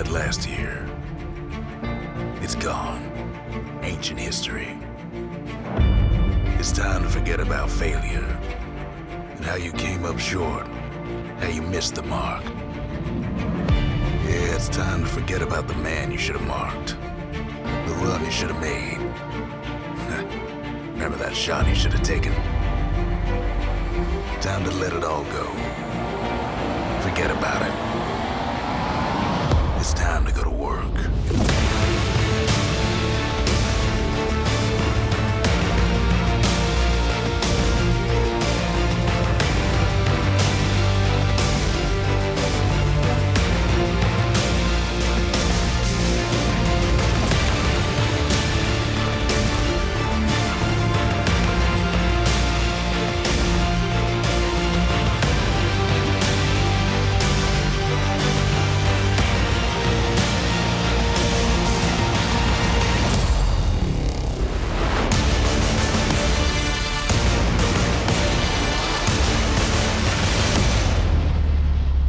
said last year, it's gone. Ancient history. It's time to forget about failure and how you came up short, how you missed the mark. Yeah, it's time to forget about the man you should have marked, the run you should have made. Remember that shot you should have taken? Time to let it all go. Forget about it. It's time to go to work.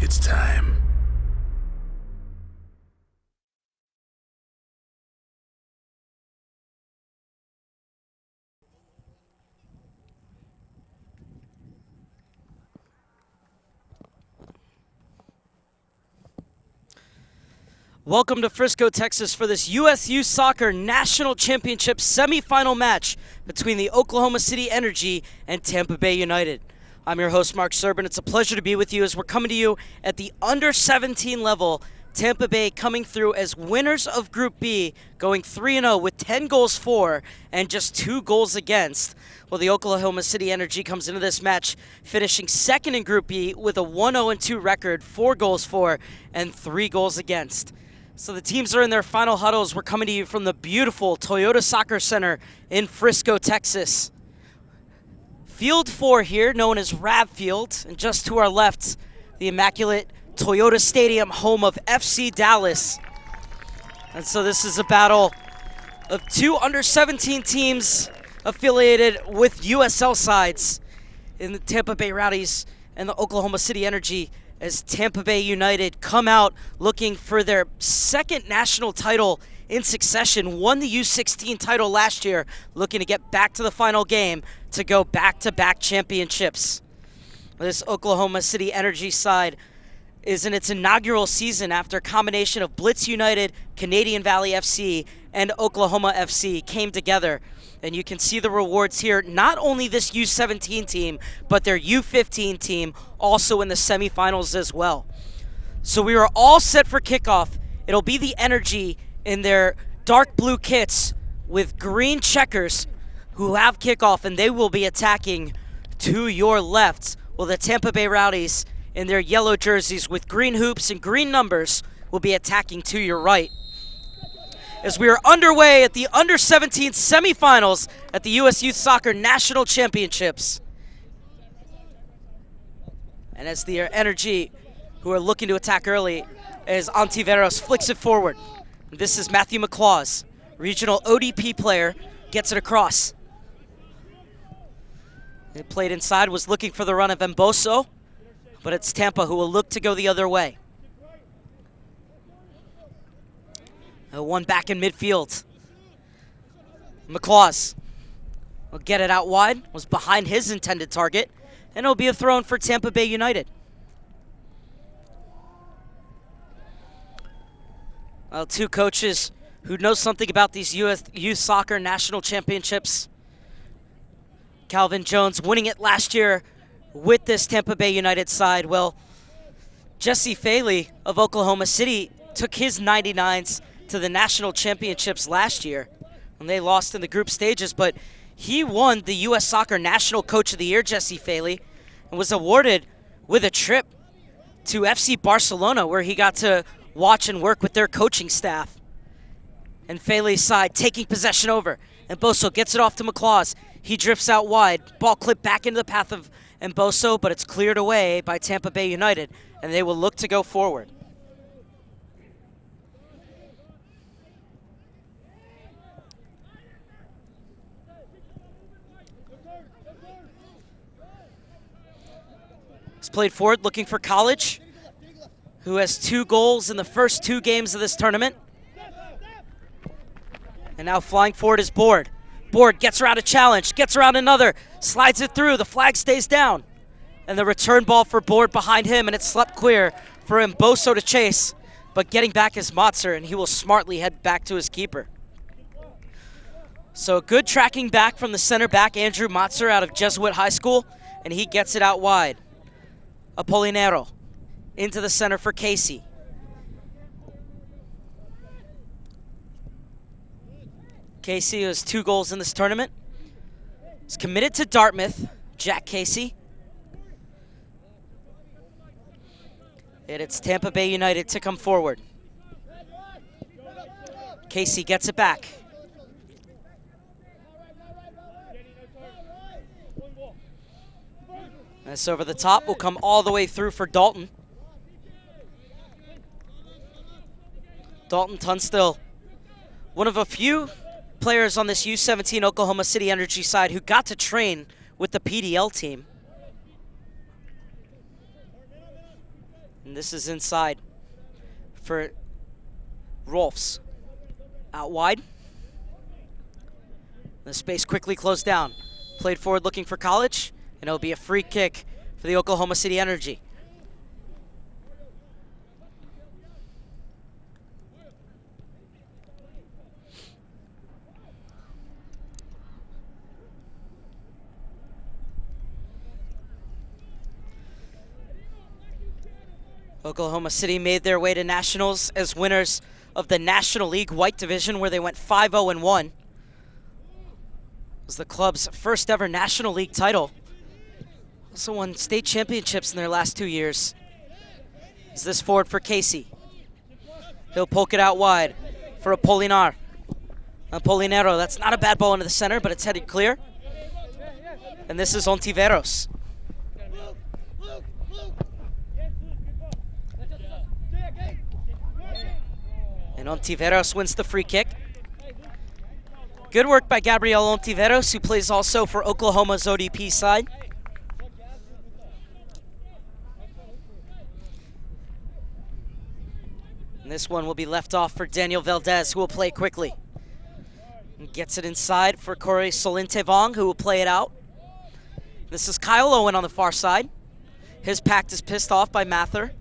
It's time. Welcome to Frisco, Texas for this USU Soccer National Championship semifinal match between the Oklahoma City Energy and Tampa Bay United. I'm your host, Mark Serban. It's a pleasure to be with you as we're coming to you at the under-17 level. Tampa Bay coming through as winners of Group B, going 3-0 with 10 goals for and just 2 goals against. Well, the Oklahoma City Energy comes into this match finishing second in Group B with a 1-0-2 record, 4 goals for and 3 goals against. So the teams are in their final huddles. We're coming to you from the beautiful Toyota Soccer Center in Frisco, Texas. Field 4 here, known as Rav Field, and just to our left, the immaculate Toyota Stadium, home of FC Dallas. And so this is a battle of 2 under-17 teams affiliated with USL sides in the Tampa Bay Rowdies and the Oklahoma City Energy, as Tampa Bay United come out looking for their second national title in succession, won the U17 title last year, looking to get back to the final game to go back-to-back championships. This Oklahoma City Energy side is in its inaugural season after a combination of Blitz United, Canadian Valley FC, and Oklahoma FC came together. And you can see the rewards here, not only this U17 team, but their U15 team also in the semifinals as well. So we are all set for kickoff. It'll be the Energy in their dark blue kits with green checkers who have kickoff, and they will be attacking to your left. Well, the Tampa Bay Rowdies in their yellow jerseys with green hoops and green numbers will be attacking to your right. As we are underway at the under-17 semifinals at the U.S. Youth Soccer National Championships. And as the Energy, who are looking to attack early, as Antiveros flicks it forward. This is Matthew McClaws, regional ODP player, gets it across. It played inside, was looking for the run of Mboso, but it's Tampa who will look to go the other way. One back in midfield. McClaws will get it out wide, was behind his intended target, and it'll be a throw-in for Tampa Bay United. Well, 2 coaches who know something about these U.S. Youth Soccer National Championships. Calvin Jones winning it last year with this Tampa Bay United side. Well, Jesse Faley of Oklahoma City took his 99s to the national championships last year, and they lost in the group stages, but he won the U.S. Soccer National Coach of the Year, Jesse Faley, and was awarded with a trip to FC Barcelona, where he got to watch and work with their coaching staff. And Faley's side taking possession over, and Boso gets it off to McClaws. He drifts out wide, ball clipped back into the path of Mboso, but it's cleared away by Tampa Bay United, and they will look to go forward. It's played forward, looking for College. who has 2 goals in the first 2 games of this tournament. And now flying forward is Board. Board gets around a challenge, gets around another, slides it through, the flag stays down. And the return ball for Board behind him, and it's swept clear for Mboso to chase. But getting back is Motzer, and he will smartly head back to his keeper. So good tracking back from the center back, Andrew Motzer, out of Jesuit High School, and he gets it out wide. Apolinero into the center for Casey. Casey has 2 goals in this tournament. He's committed to Dartmouth, Jack Casey. And it's Tampa Bay United to come forward. Casey gets it back. This over the top will come all the way through for Dalton. Dalton Tunstall, one of a few players on this U17 Oklahoma City Energy side who got to train with the PDL team. And this is inside for Rolfs. Out wide. The space quickly closed down. Played forward looking for College, and it'll be a free kick for the Oklahoma City Energy. Oklahoma City made their way to nationals as winners of the National League White Division, where they went 5-0-1. It was the club's first ever National League title. Also won state championships in their last 2 years. Is this forward for Casey? He'll poke it out wide for Apolinero. That's not a bad ball into the center, but it's headed clear. And this is Ontiveros. And Ontiveros wins the free kick. Good work by Gabriel Ontiveros, who plays also for Oklahoma's ODP side. And this one will be left off for Daniel Valdez, who will play quickly. And gets it inside for Corey Solintevong, who will play it out. This is Kyle Owen on the far side. His pact is pissed off by Mather.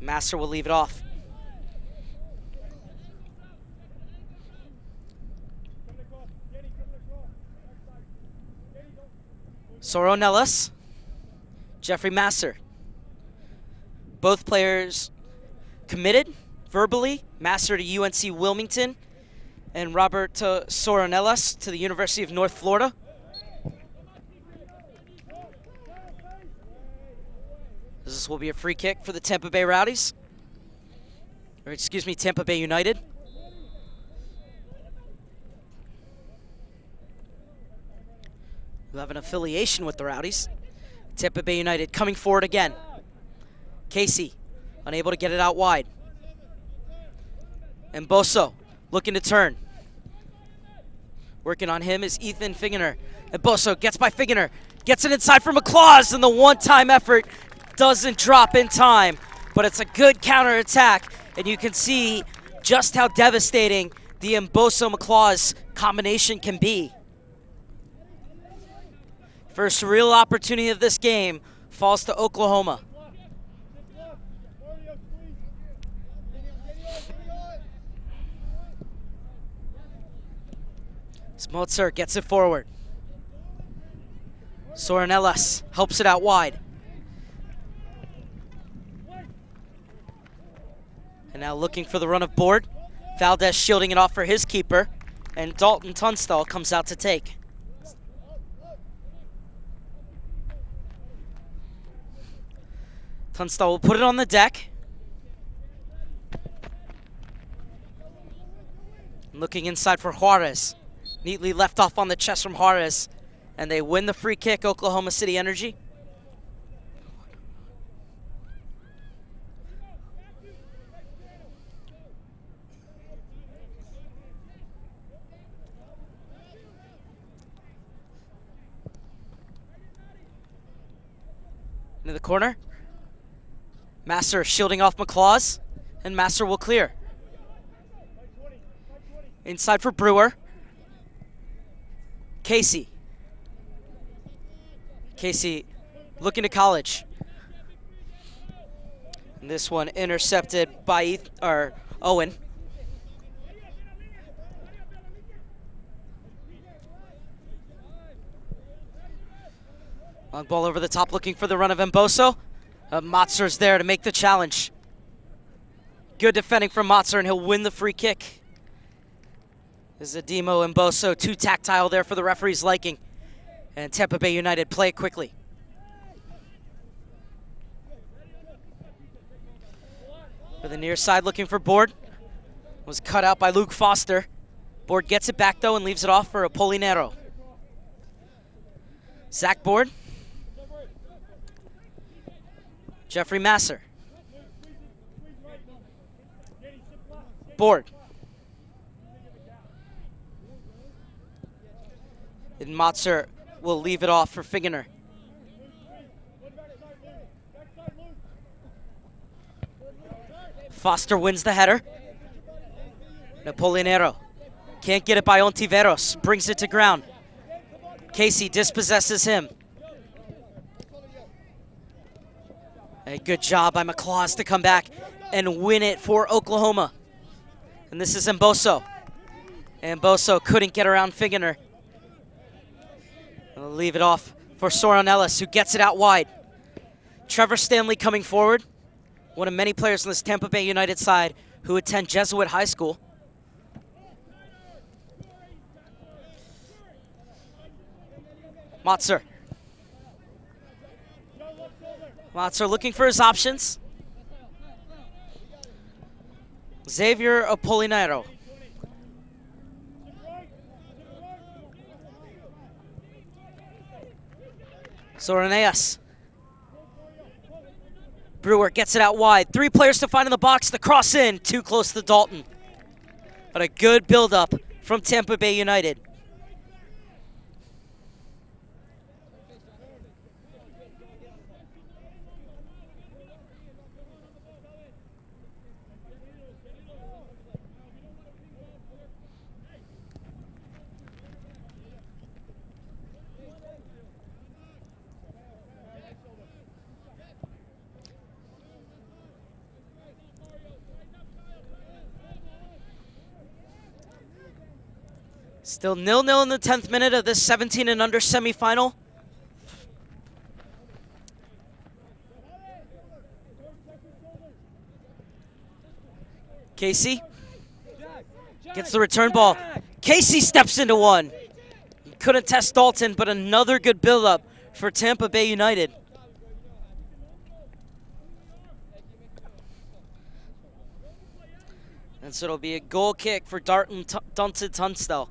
Master will leave it off. Soronellis, Jeffrey Master. Both players committed verbally. Master to UNC Wilmington and Robert Soronellis to the University of North Florida. This will be a free kick for the Tampa Bay Rowdies. Or excuse me, Tampa Bay United. Who have an affiliation with the Rowdies. Tampa Bay United coming forward again. Casey, unable to get it out wide. And Boso, looking to turn. Working on him is Ethan Figener. And Boso gets by Figener. Gets it inside for McClaws, and the one-time effort doesn't drop in time. But it's a good counter-attack, and you can see just how devastating the Mboso-McClaws combination can be. First real opportunity of this game falls to Oklahoma. Motzer gets it forward. Soronellis helps it out wide. And now looking for the run of Board. Valdez shielding it off for his keeper. And Dalton Tunstall comes out to take. Tunstall will put it on the deck. Looking inside for Juarez. Neatly left off on the chest from Juarez. And they win the free kick, Oklahoma City Energy. Into the corner. Masser shielding off McClaws, and Masser will clear. Inside for Brewer. Casey. Casey looking to college. And this one intercepted by Owen. Long ball over the top looking for the run of Mboso. Motzer's there to make the challenge. Good defending from Motzer, and he'll win the free kick. This is Ademo and Mboso, too tactile there for the referee's liking. And Tampa Bay United play it quickly. For the near side looking for Board. Was cut out by Luke Foster. Board gets it back though and leaves it off for Apolinero. Zach Board. Jeffrey Masser. Board. And Motzer will leave it off for Figener. Foster wins the header. Apolinero can't get it by Ontiveros. Brings it to ground. Casey dispossesses him. A good job by McClaws to come back and win it for Oklahoma. And this is Mboso. Mboso couldn't get around Figener. We'll leave it off for Soren Ellis, who gets it out wide. Trevor Stanley coming forward. One of many players on this Tampa Bay United side who attend Jesuit High School. Motzer. Motzer looking for his options. Xavier Apolinero. Soreneas. Brewer gets it out wide. 3 players to find in the box. The cross in. Too close to Dalton. But a good build-up from Tampa Bay United. Still 0-0 in the 10th minute of this 17 and under semifinal. Casey gets the return ball. Casey steps into one. He couldn't test Dalton, but another good build-up for Tampa Bay United. And so it'll be a goal kick for Dalton Tunstall.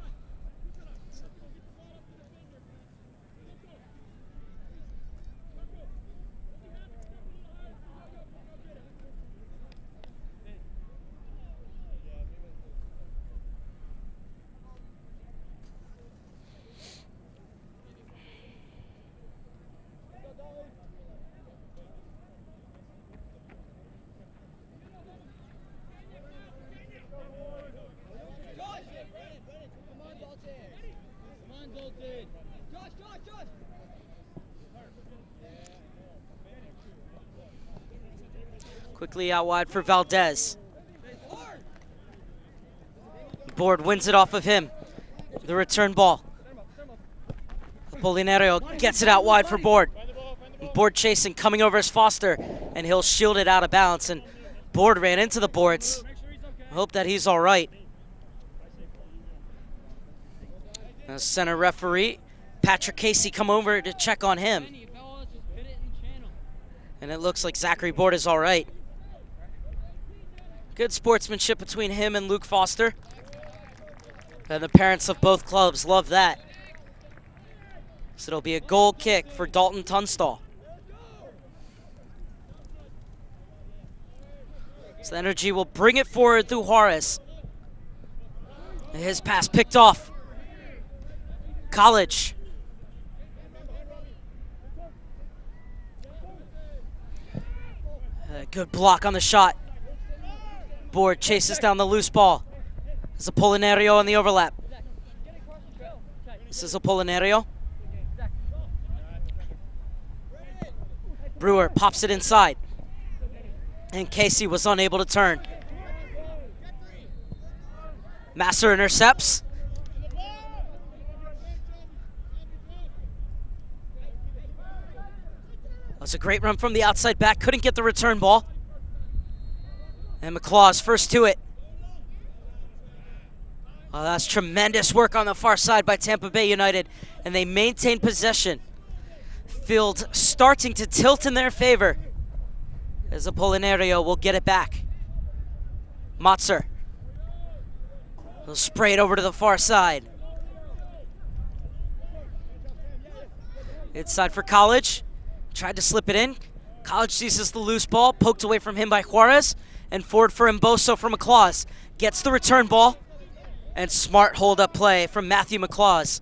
Quickly out wide for Valdez. Board wins it off of him. The return ball. Apolinero gets it out wide for Board. Board chasing, coming over as Foster, and he'll shield it out of bounds. And Board ran into the boards. I hope that he's all right. The center referee, Patrick Casey, come over to check on him. And it looks like Zachary Board is all right. Good sportsmanship between him and Luke Foster. And the parents of both clubs love that. So it'll be a goal kick for Dalton Tunstall. So the Energy will bring it forward through Juarez. And his pass picked off. College. Good block on the shot. Board chases down the loose ball. There's a Polinario on the overlap. This is a Polinario. Brewer pops it inside. And Casey was unable to turn. Masser intercepts. That's a great run from the outside back. Couldn't get the return ball. And McClaw's first to it. Oh, that's tremendous work on the far side by Tampa Bay United. And they maintain possession. Field starting to tilt in their favor. As Apolinario will get it back. Motzer. He'll spray it over to the far side. Inside for College. Tried to slip it in. College seizes the loose ball. Poked away from him by Juarez. And forward for Mboso from McClaws. Gets the return ball. And smart hold-up play from Matthew McClaws.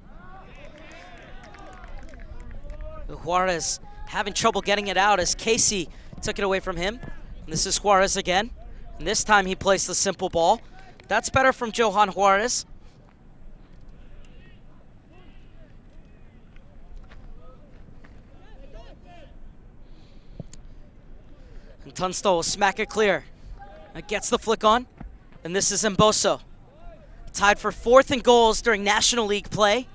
Juarez having trouble getting it out as Casey took it away from him. And this is Juarez again. And this time he placed the simple ball. That's better from Johan Juarez. And Tunstall will smack it clear. It gets the flick on. And this is Mboso. Tied for 4th in goals during National League play.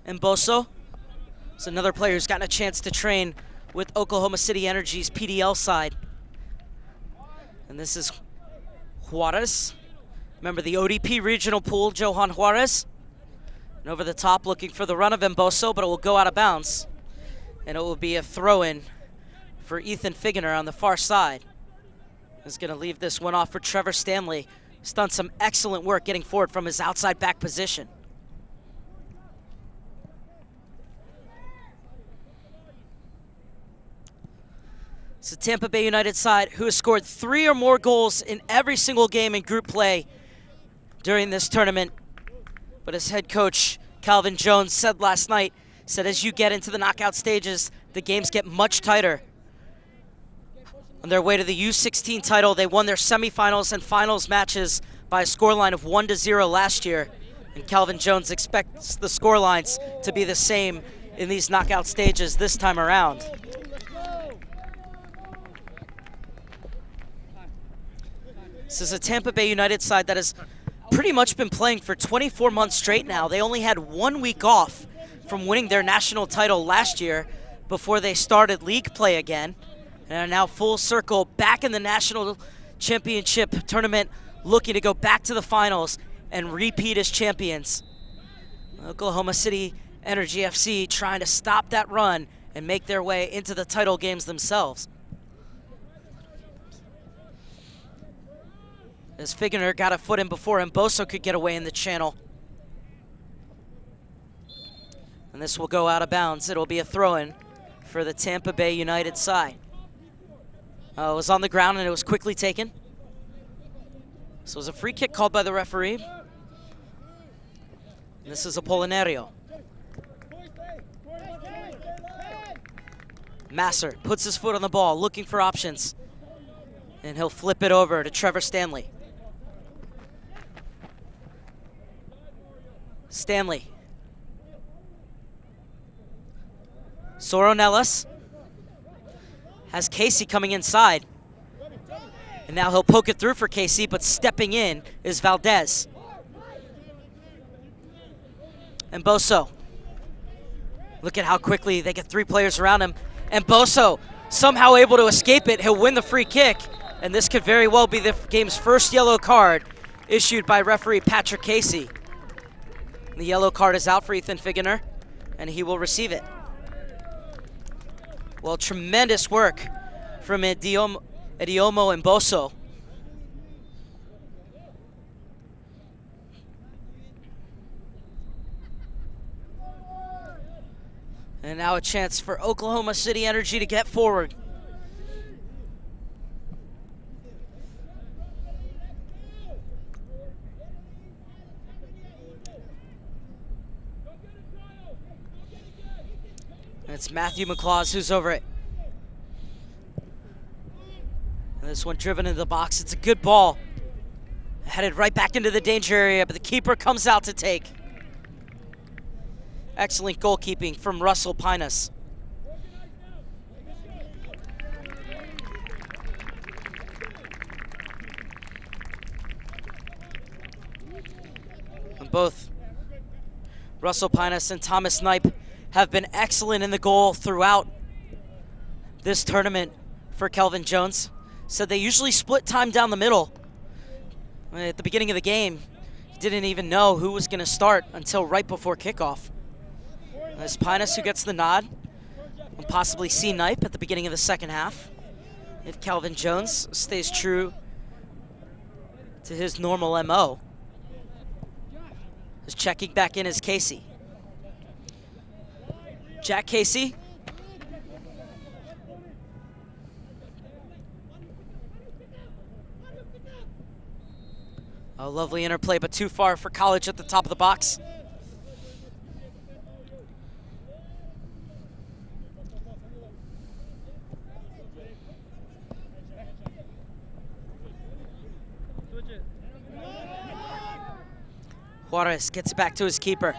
Mboso is another player who's gotten a chance to train with Oklahoma City Energy's PDL side. And this is Juarez. Remember the ODP regional pool, Johan Juarez. And over the top looking for the run of Mboso, but it will go out of bounds. And it will be a throw-in for Ethan Figgener on the far side. He's going to leave this one off for Trevor Stanley. He's done some excellent work getting forward from his outside back position. It's the Tampa Bay United side who has scored 3 or more goals in every single game in group play during this tournament. But as head coach Calvin Jones said last night, said as you get into the knockout stages, the games get much tighter. On their way to the U17 title, they won their semifinals and finals matches by a scoreline of 1-0 last year. And Calvin Jones expects the scorelines to be the same in these knockout stages this time around. This is a Tampa Bay United side that has pretty much been playing for 24 months straight now. They only had 1 week off from winning their national title last year before they started league play again. And are now full circle back in the national championship tournament, looking to go back to the finals and repeat as champions. Oklahoma City Energy FC trying to stop that run and make their way into the title games themselves. As Figgener got a foot in before Mboso could get away in the channel. And this will go out of bounds. It'll be a throw-in for the Tampa Bay United side. It was on the ground and it was quickly taken. So it was a free kick called by the referee. And this is Apolinario. Masser puts his foot on the ball, looking for options. And he'll flip it over to Trevor Stanley. Stanley. Soronellis has Casey coming inside. And now he'll poke it through for Casey, but stepping in is Valdez. And Mboso. Look at how quickly they get 3 players around him. And Mboso somehow able to escape it. He'll win the free kick. And this could very well be the game's first yellow card issued by referee Patrick Casey. The yellow card is out for Ethan Figgener, and he will receive it. Well, tremendous work from Idiomo Mboso. And now a chance for Oklahoma City Energy to get forward. It's Matthew McClaws who's over it. This one driven into the box. It's a good ball. Headed right back into the danger area, but the keeper comes out to take. Excellent goalkeeping from Russell Pinus. And both Russell Pinus and Thomas Knipe have been excellent in the goal throughout this tournament for Kelvin Jones. So they usually split time down the middle. At the beginning of the game, he didn't even know who was going to start until right before kickoff. It's Pinus who gets the nod. We'll possibly see Knipe at the beginning of the second half if Kelvin Jones stays true to his normal MO. Is checking back in is Casey. Jack Casey. A lovely interplay, but too far for College at the top of the box. Juarez gets it back to his keeper.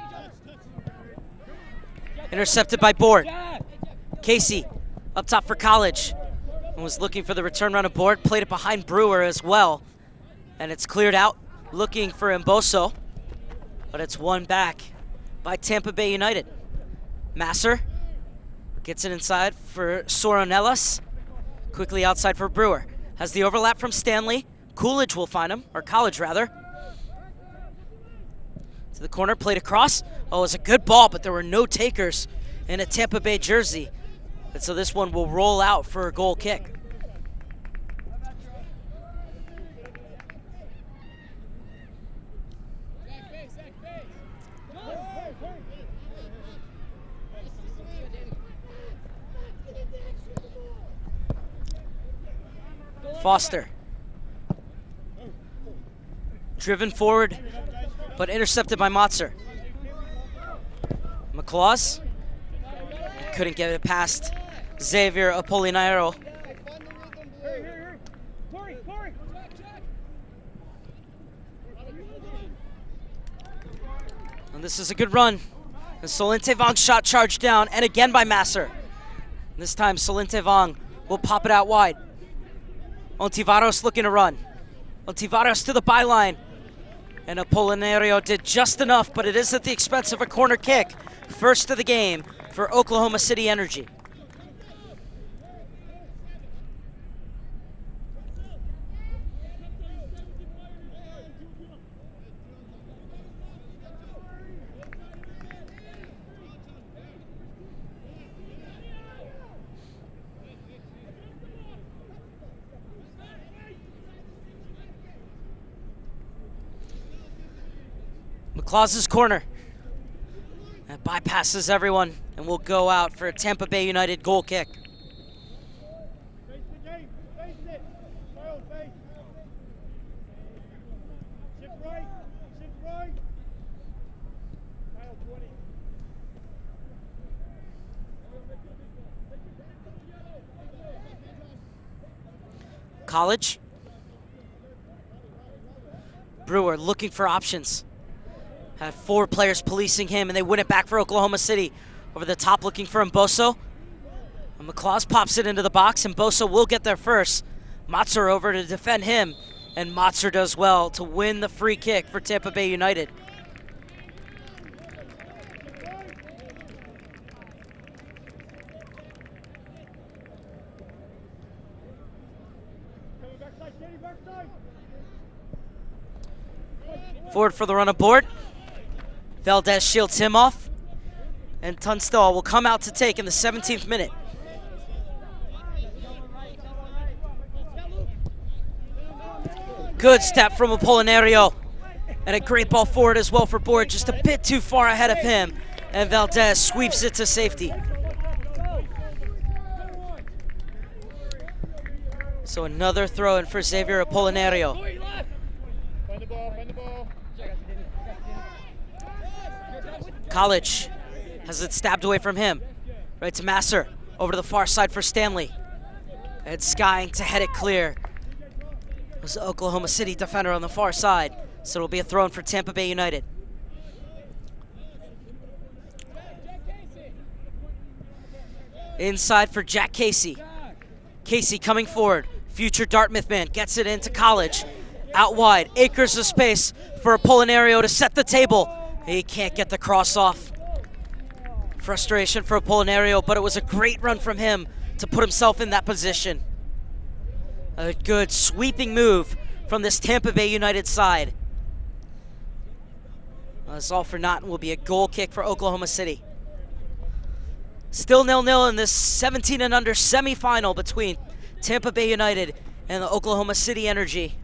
Intercepted by Board. Casey up top for College. And was looking for the return run of Board. Played it behind Brewer as well. And it's cleared out. Looking for Mboso. But it's won back by Tampa Bay United. Masser gets it inside for Soronellas. Quickly outside for Brewer. Has the overlap from Stanley. Coolidge will find him, or College rather. To the corner, played across. Oh, it was a good ball, but there were no takers in a Tampa Bay jersey. And so this one will roll out for a goal kick. Foster. Driven forward, but intercepted by Motzer. McClaws couldn't get it past Xavier Apolinero. And this is a good run. And Solente Vong's shot charged down, and again by Masser. This time Solente Vong will pop it out wide. Ontivaros looking to run. Ontivaros to the byline. And Apolinario did just enough, but it is at the expense of a corner kick. First of the game for Oklahoma City Energy. McClaws' corner. That bypasses everyone and will go out for a Tampa Bay United goal kick. College. Brewer looking for options. Had 4 players policing him, and they win it back for Oklahoma City. Over the top looking for Mboso. And McClaws pops it into the box, and Mboso will get there first. Motzer over to defend him, and Motzer does well to win the free kick for Tampa Bay United. Forward for the run aboard. Valdez shields him off, and Tunstall will come out to take in the 17th minute. Good step from Apolinario, and a great ball forward as well for Board, just a bit too far ahead of him, and Valdez sweeps it to safety. So another throw in for Xavier Apolinario. College has it stabbed away from him. Right to Masser. Over to the far side for Stanley. And Skying to head it clear. was the Oklahoma City defender on the far side. So it'll be a throw-in for Tampa Bay United. Inside for Jack Casey. Casey coming forward. Future Dartmouth man gets it into College. Out wide, acres of space for Apolinario to set the table. He can't get the cross off. Frustration for Apolinario, but it was a great run from him to put himself in that position. A good sweeping move from this Tampa Bay United side. This all for naught and will be a goal kick for Oklahoma City. Still 0-0 in this 17 and under semifinal between Tampa Bay United and the Oklahoma City Energy.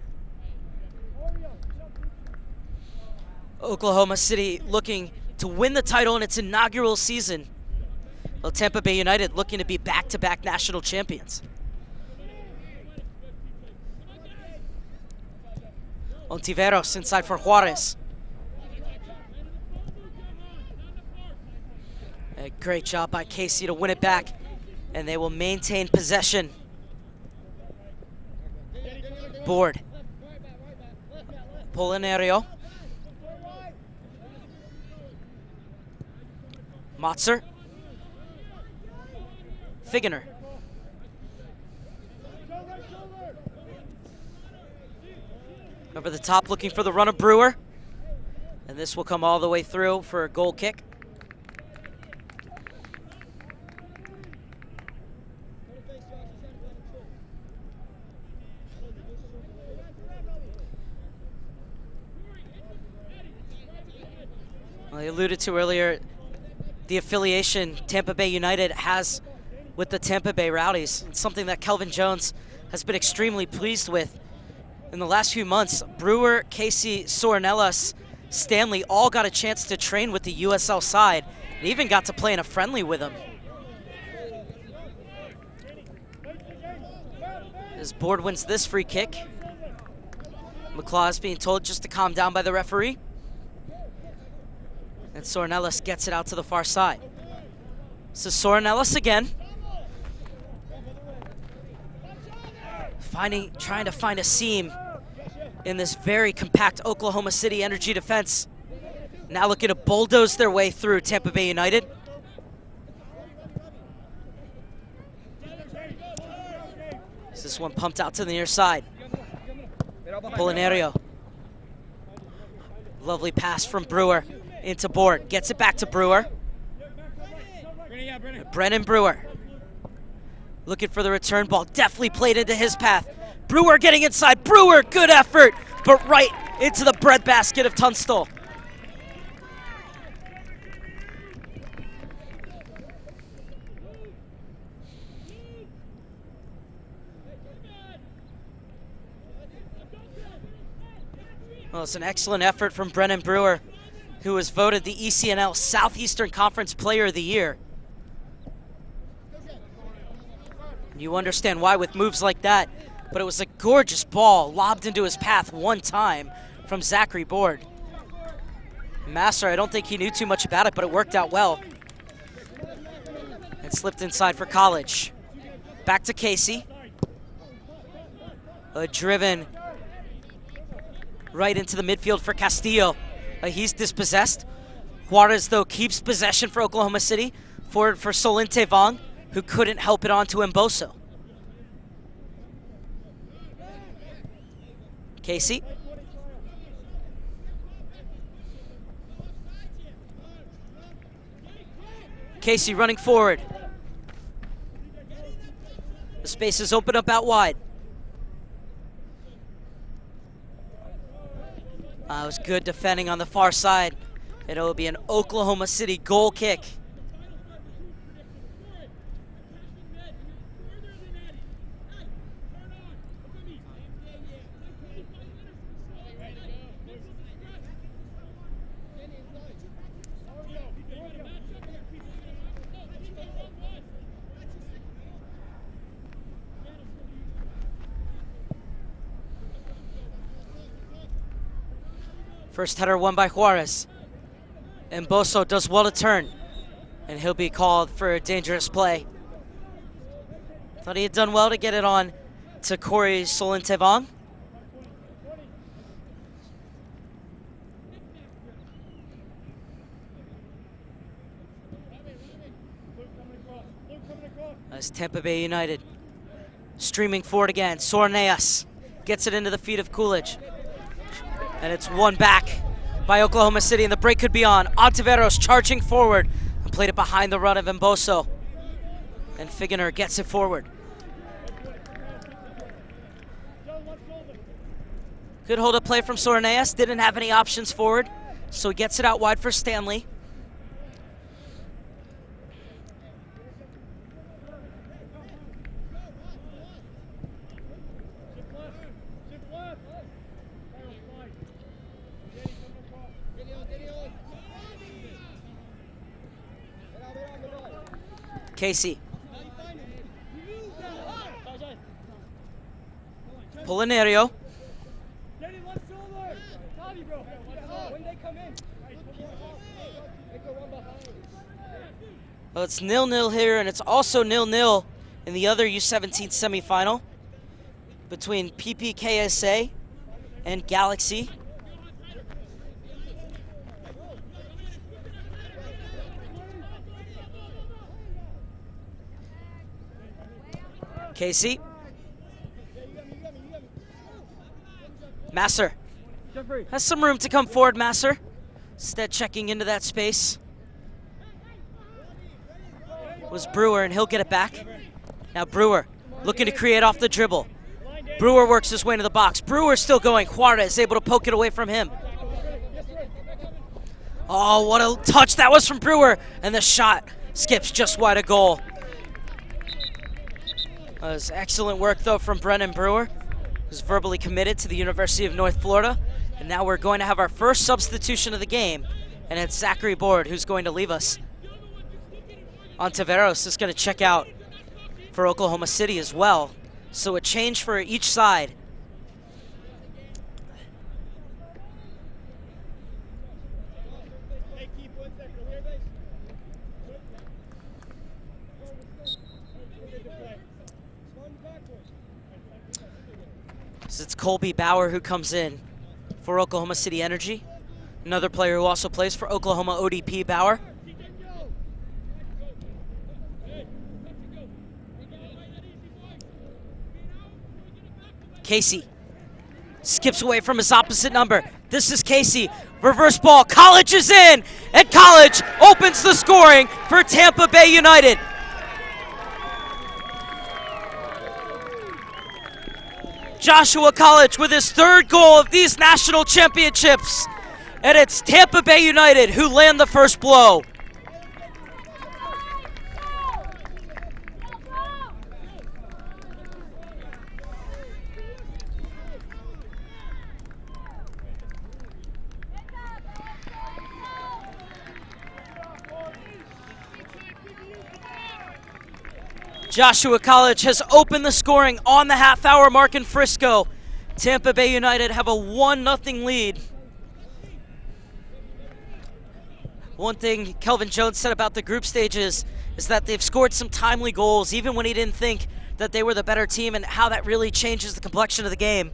Oklahoma City looking to win the title in its inaugural season, while Tampa Bay United looking to be back-to-back national champions. Ontiveros inside for Juarez. A great job by Casey to win it back, and they will maintain possession. Board. Apolinario. Motzer. Figener. Over the top looking for the run of Brewer. And this will come all the way through for a goal kick. Well, I alluded to earlier the affiliation Tampa Bay United has with the Tampa Bay Rowdies. It's something that Kelvin Jones has been extremely pleased with. In the last few months, Brewer, Casey, Sorenellas, Stanley all got a chance to train with the USL side and even got to play in a friendly with them. As Board wins this free kick, McClaw is being told just to calm down by the referee. And Sorenellas gets it out to the far side. So Sorenellas again. Trying to find a seam in this very compact Oklahoma City Energy defense. Now looking to bulldoze their way through Tampa Bay United. This one pumped out to the near side. Apolinario. Lovely pass from Brewer into Board. Gets it back to Brewer. Brennan Brewer. Looking for the return ball. Definitely played into his path. Brewer getting inside. Brewer, good effort, but right into the breadbasket of Tunstall. Well, it's an excellent effort from Brennan Brewer, who was voted the ECNL Southeastern Conference Player of the Year. You understand why with moves like that, but it was a gorgeous ball lobbed into his path one time from Zachary Board. Master, I don't think he knew too much about it, but it worked out well. It slipped inside for College. Back to Casey. Driven right into the midfield for Castillo. He's dispossessed. Juarez, though, keeps possession for Oklahoma City. Forward for Solente Vong, who couldn't help it on to Mboso. Casey. Casey running forward. The space is open up out wide. It was good defending on the far side. It'll be an Oklahoma City goal kick. First header won by Juarez. Mboso does well to turn, and he'll be called for a dangerous play. Thought he had done well to get it on to Corey Solentevong. As Tampa Bay United streaming forward again. Sorneas gets it into the feet of Coolidge. And it's won back by Oklahoma City, and the break could be on. Ontiveros charging forward and played it behind the run of Mboso. And Figener gets it forward. Good hold of play from Sorneas. Didn't have any options forward, so he gets it out wide for Stanley. Casey. Polinario. Well, it's 0-0 here, and it's also 0-0 in the other U17 semifinal between PPKSA and Galaxy. Casey. Masser has some room to come forward, Masser. Instead checking into that space was Brewer, and he'll get it back. Now Brewer looking to create off the dribble. Brewer works his way into the box. Brewer still going. Juarez able to poke it away from him. Oh, what a touch that was from Brewer. And the shot skips just wide of goal. That was excellent work, though, from Brennan Brewer, who's verbally committed to the University of North Florida. And now we're going to have our first substitution of the game, and it's Zachary Board who's going to leave us. Ontiveros is going to check out for Oklahoma City as well. So a change for each side. So it's Colby Bauer who comes in for Oklahoma City Energy. Another player who also plays for Oklahoma ODP, Bauer. Casey skips away from his opposite number. This is Casey. Reverse ball. College is in, and College opens the scoring for Tampa Bay United. Joshua College with his third goal of these national championships. And it's Tampa Bay United who land the first blow. Joshua College has opened the scoring on the half-hour mark in Frisco. Tampa Bay United have a 1-0 lead. One thing Kelvin Jones said about the group stages is that they've scored some timely goals, even when he didn't think that they were the better team, and how that really changes the complexion of the game.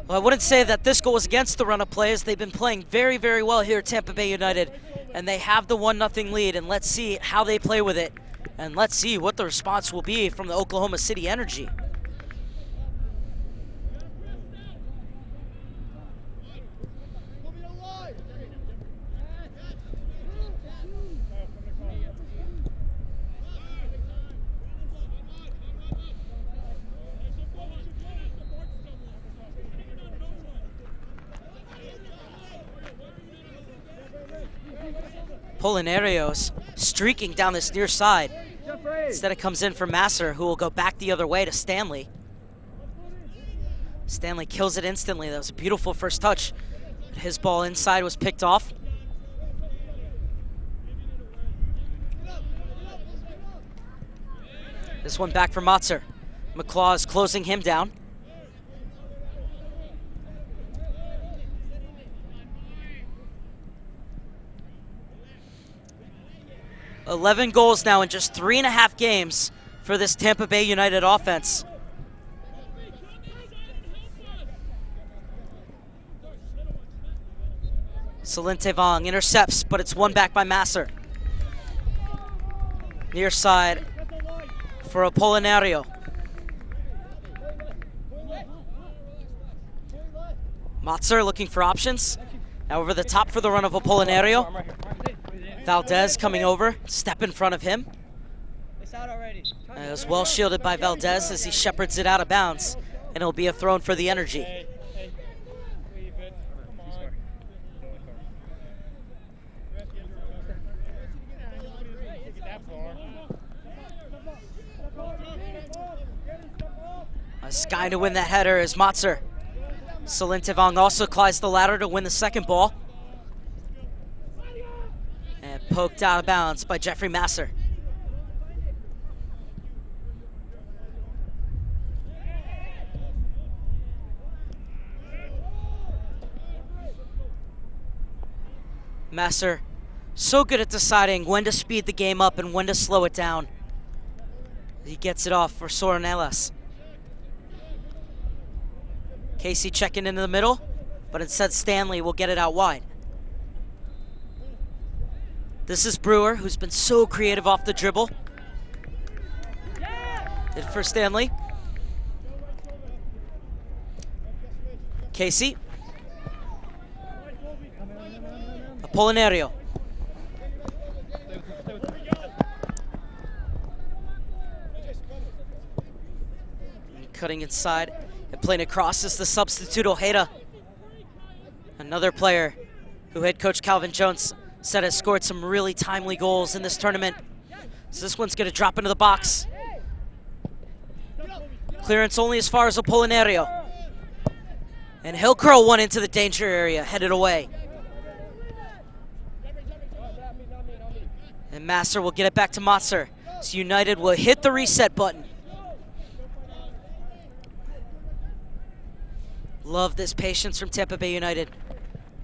Well, I wouldn't say that this goal was against the run of plays. They've been playing very, very well here at Tampa Bay United, and they have the 1-0 lead, and let's see how they play with it. And let's see what the response will be from the Oklahoma City Energy. Polinario's streaking down this near side. Instead it comes in for Masser, who will go back the other way to Stanley. Stanley kills it instantly. That was a beautiful first touch. His ball inside was picked off. This one back for Motzer. McClaw is closing him down. $11 goals now in just 3.5 games for this Tampa Bay United offense. Salente Vong intercepts, but it's won back by Masser. Near side for Apolinario. Matzer looking for options. Now over the top for the run of Apolinario. Valdez coming over, step in front of him. It was well shielded by Valdez as he shepherds it out of bounds, and it'll be a thrown for the Energy. Sky to win that header is Matzer. Salintevang also climbs the ladder to win the second ball. And poked out of bounds by Jeffrey Masser. Masser, so good at deciding when to speed the game up and when to slow it down. He gets it off for Soranelas. Casey checking into the middle, but instead Stanley will get it out wide. This is Brewer, who's been so creative off the dribble. Did for Stanley. Casey. Apolinario. Cutting inside. And playing across is the substitute Ojeda. Another player who head coach Calvin Jones said has scored some really timely goals in this tournament. So this one's gonna drop into the box. Clearance only as far as Apolinario. And he'll curl one into the danger area, headed away. And Masser will get it back to Matzer. So United will hit the reset button. Love this patience from Tampa Bay United.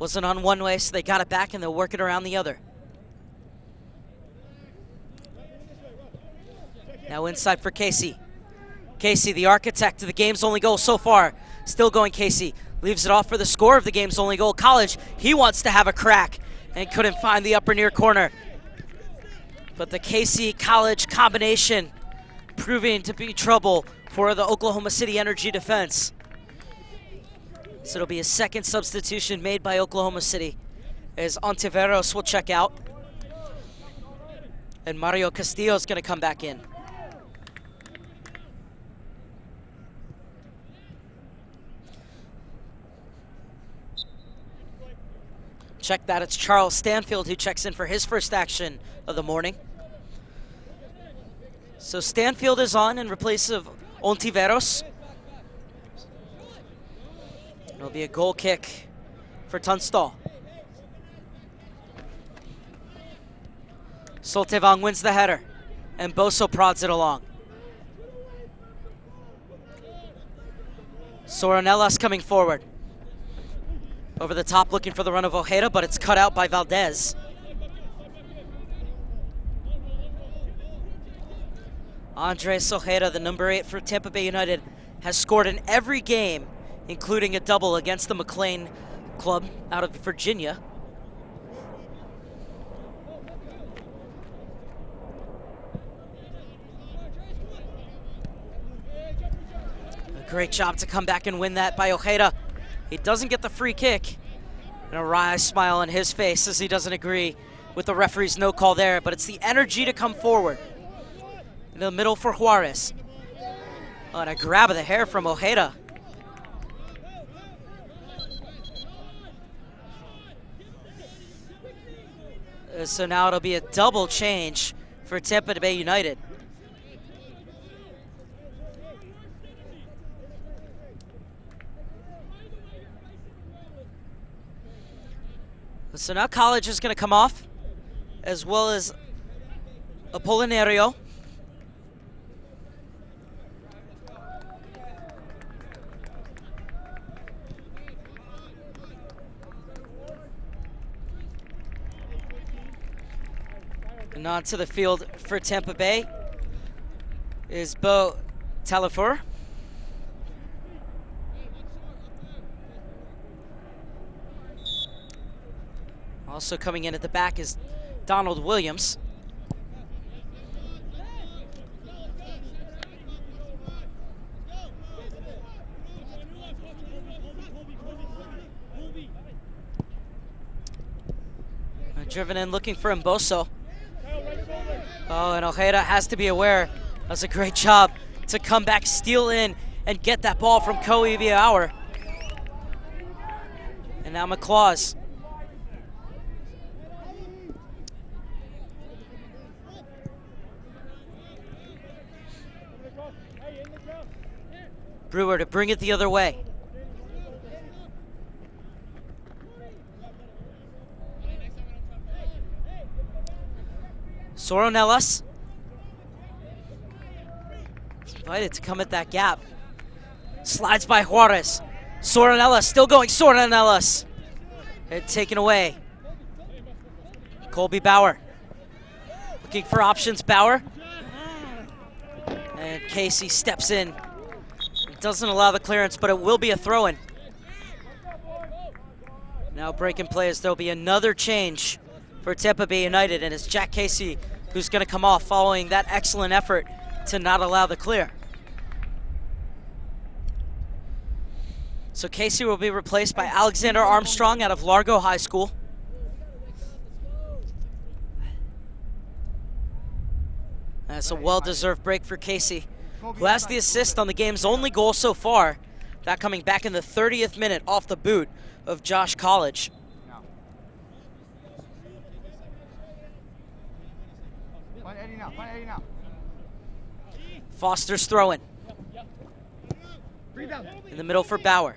Wasn't on one way, so they got it back and they'll work it around the other. Now inside for Casey. Casey, the architect of the game's only goal so far. Still going Casey. Leaves it off for the score of the game's only goal. College, he wants to have a crack and couldn't find the upper near corner. But the Casey College combination proving to be trouble for the Oklahoma City Energy defense. So it'll be a second substitution made by Oklahoma City as Ontiveros will check out. And Mario Castillo is going to come back in. Check that, it's Charles Stanfield who checks in for his first action of the morning. So Stanfield is on in replace of Ontiveros. It'll be a goal kick for Tunstall. Soltevang wins the header, and Boso prods it along. Soranelas coming forward. Over the top looking for the run of Ojeda, but it's cut out by Valdez. Andres Ojeda, the number 8 for Tampa Bay United, has scored in every game, including a double against the McLean club out of Virginia. A great job to come back and win that by Ojeda. He doesn't get the free kick. And a wry smile on his face as he doesn't agree with the referee's no call there, but it's the Energy to come forward. In the middle for Juarez. Oh, and a grab of the hair from Ojeda. So now it'll be a double change for Tampa Bay United. So now College is going to come off, as well as Apolinario. And on to the field for Tampa Bay is Bo Talafour. Also coming in at the back is Donald Williams. Driven in looking for Mboso. Oh, and Ojeda has to be aware. That's a great job to come back, steal in, and get that ball from Kobe Bauer. And now McClaws. Brewer to bring it the other way. Soronellis. He's invited to come at that gap. Slides by Juarez. Soronellis still going. Soronellis. And taken away. Colby Bauer. Looking for options. Bauer. And Casey steps in. It doesn't allow the clearance, but it will be a throw-in. Now breaking plays. There'll be another change for Tampa Bay United, and it's Jack Casey who's going to come off following that excellent effort to not allow the clear. So Casey will be replaced by Alexander Armstrong out of Largo High School. That's a well-deserved break for Casey, who has the assist on the game's only goal so far, that coming back in the 30th minute off the boot of Josh College. Foster's throwing. In the middle for Bauer.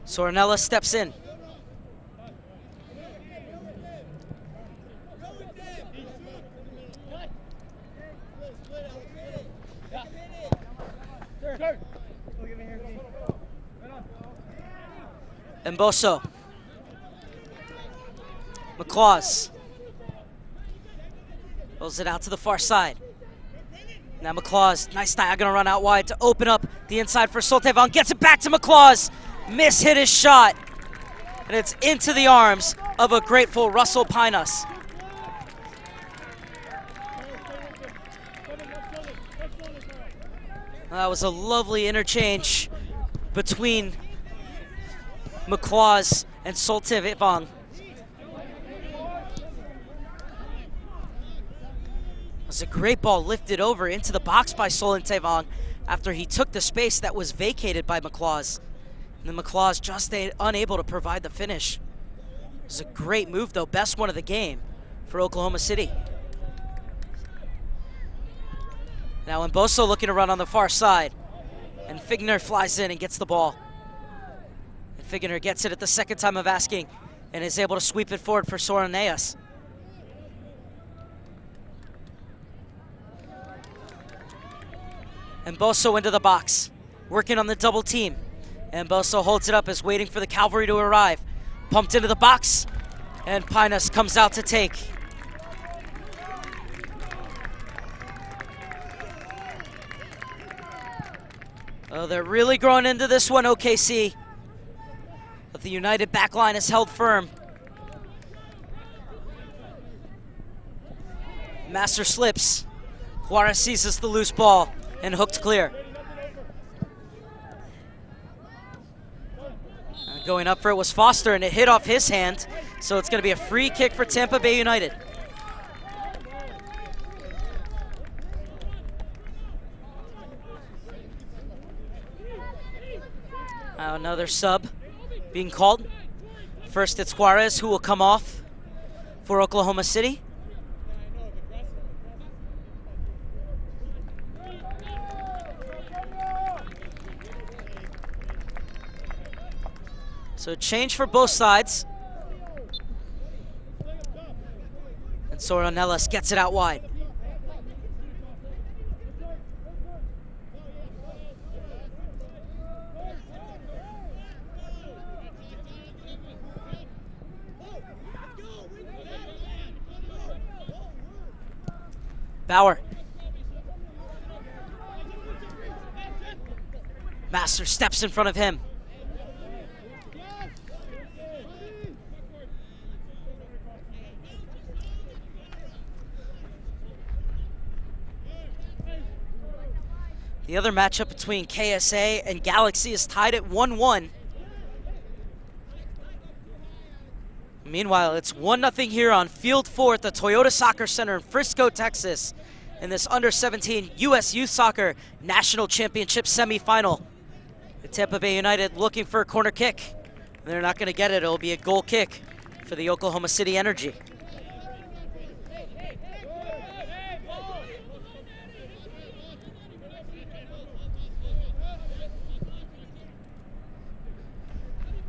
Soronella steps in. Mboso. McClaws. Rolls it out to the far side. Now McClaws, nice diagonal run out wide to open up the inside for Soltevon. Gets it back to McClaws. Hit his shot. And it's into the arms of a grateful Russell Pinas. That was a lovely interchange between McClaws and Soltevon. It was a great ball lifted over into the box by Soltevon after he took the space that was vacated by McClaws. And then McClaws just unable to provide the finish. It was a great move though, best one of the game for Oklahoma City. Now Mboso looking to run on the far side. And Figner flies in and gets the ball. And Figner gets it at the second time of asking and is able to sweep it forward for Soronellis. Mboso into the box, working on the double team. Mboso holds it up as waiting for the cavalry to arrive. Pumped into the box, and Pinas comes out to take. Oh, they're really growing into this one, OKC. But the United backline is held firm. Master slips. Juarez seizes the loose ball and hooked clear. Going up for it was Foster, and it hit off his hand, so it's going to be a free kick for Tampa Bay United. Another sub being called. First it's Juarez who will come off for Oklahoma City. So change for both sides. And Soronellis gets it out wide. Bauer. Master steps in front of him. The other matchup between KSA and Galaxy is tied at 1-1. Meanwhile, it's 1-0 here on Field 4 at the Toyota Soccer Center in Frisco, Texas, in this under-17 U.S. Youth Soccer National Championship semifinal. Tampa Bay United looking for a corner kick. They're not going to get it. It'll be a goal kick for the Oklahoma City Energy.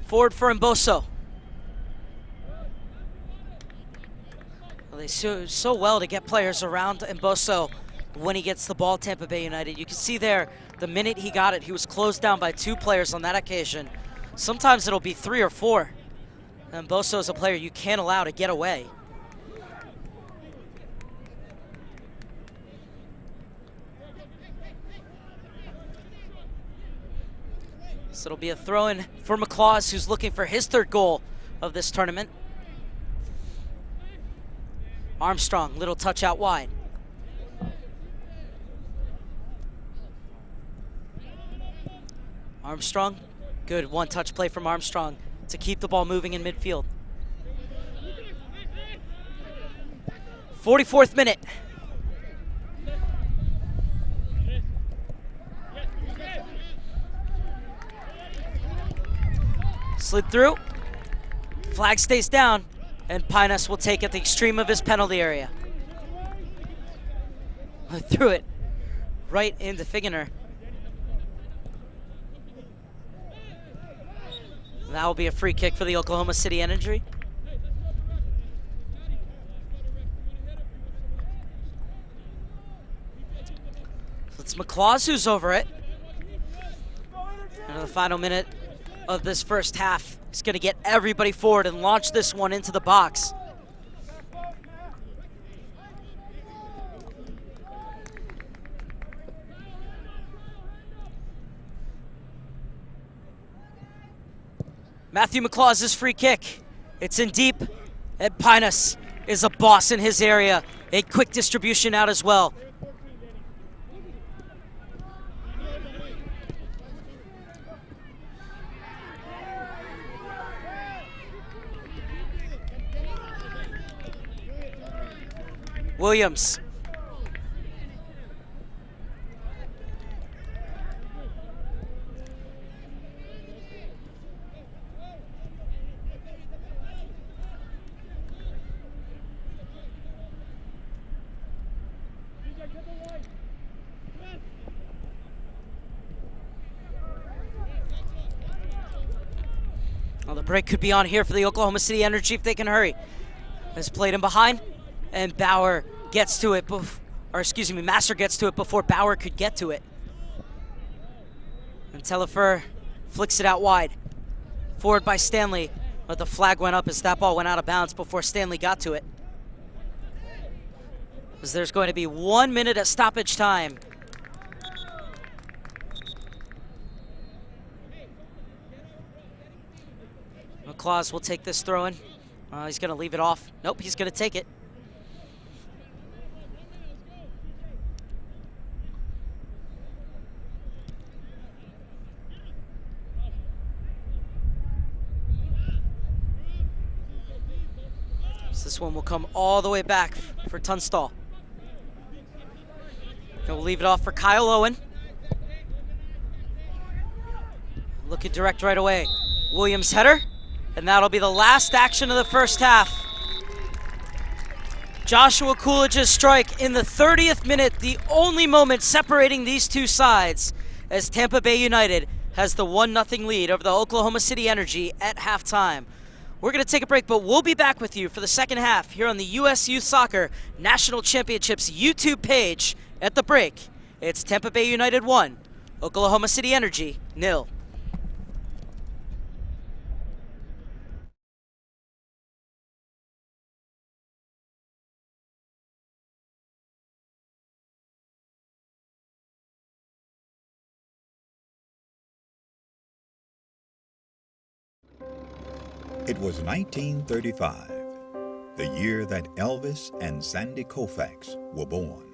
Forward for Mboso. Well, they do so well to get players around Mboso when he gets the ball, Tampa Bay United. You can see there, the minute he got it, he was closed down by 2 players on that occasion. Sometimes it'll be 3 or 4. And Mboso is a player you can't allow to get away. So it'll be a throw-in for McClaws, who's looking for his 3rd goal of this tournament. Armstrong, little touch out wide. Armstrong, good one-touch play from Armstrong to keep the ball moving in midfield. 44th minute. Slid through, flag stays down, and Pinus will take at the extreme of his penalty area. Threw it right into Figener. That will be a free kick for the Oklahoma City Energy. It's McClaws who's over it. And the final minute of this first half, he's going to get everybody forward and launch this one into the box. Matthew McClaws' free kick. It's in deep, and Pinus is a boss in his area. A quick distribution out as well. Williams. Well, the break could be on here for the Oklahoma City Energy if they can hurry. It's played in behind, and Bauer gets to it, Master gets to it before Bauer could get to it. And Telefer flicks it out wide. Forward by Stanley, but the flag went up as that ball went out of bounds before Stanley got to it. As there's going to be 1 minute of stoppage time. McClaws will take this throw in. He's going to leave it off. Nope, he's going to take it. So this one will come all the way back for Tunstall. He'll leave it off for Kyle Owen. Looking direct right away. Williams' header. And that'll be the last action of the first half. Joshua Coolidge's strike in the 30th minute, the only moment separating these two sides, as Tampa Bay United has the 1-0 lead over the Oklahoma City Energy at halftime. We're going to take a break, but we'll be back with you for the second half here on the U.S. Youth Soccer National Championships YouTube page at the break. It's Tampa Bay United 1, Oklahoma City Energy 0. It was 1935, the year that Elvis and Sandy Koufax were born.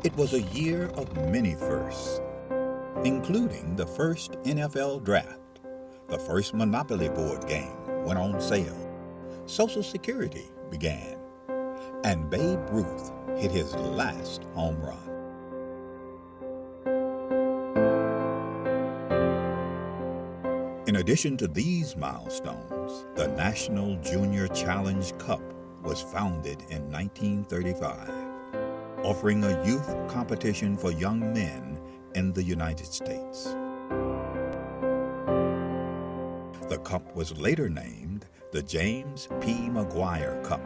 It was a year of many firsts, including the first NFL draft, the first Monopoly board game went on sale, Social Security began, and Babe Ruth hit his last home run. In addition to these milestones, the National Junior Challenge Cup was founded in 1935, offering a youth competition for young men in the United States. The cup was later named the James P. McGuire Cup,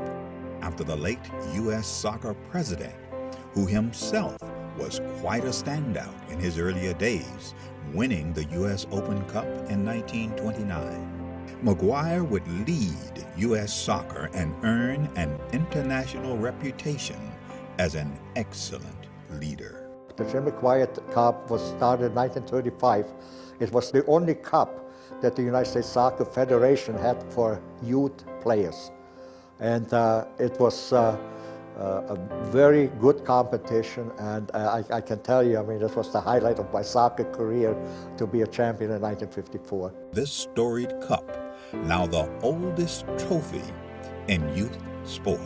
after the late U.S. soccer president, who himself was quite a standout in his earlier days, winning the U.S. Open Cup in 1929. McGuire would lead U.S. soccer and earn an international reputation as an excellent leader. The Jim McGuire Cup was started in 1935. It was the only cup that the United States Soccer Federation had for youth players. And it was a very good competition, and I can tell you, I mean, this was the highlight of my soccer career to be a champion in 1954. This storied cup, now the oldest trophy in youth sport.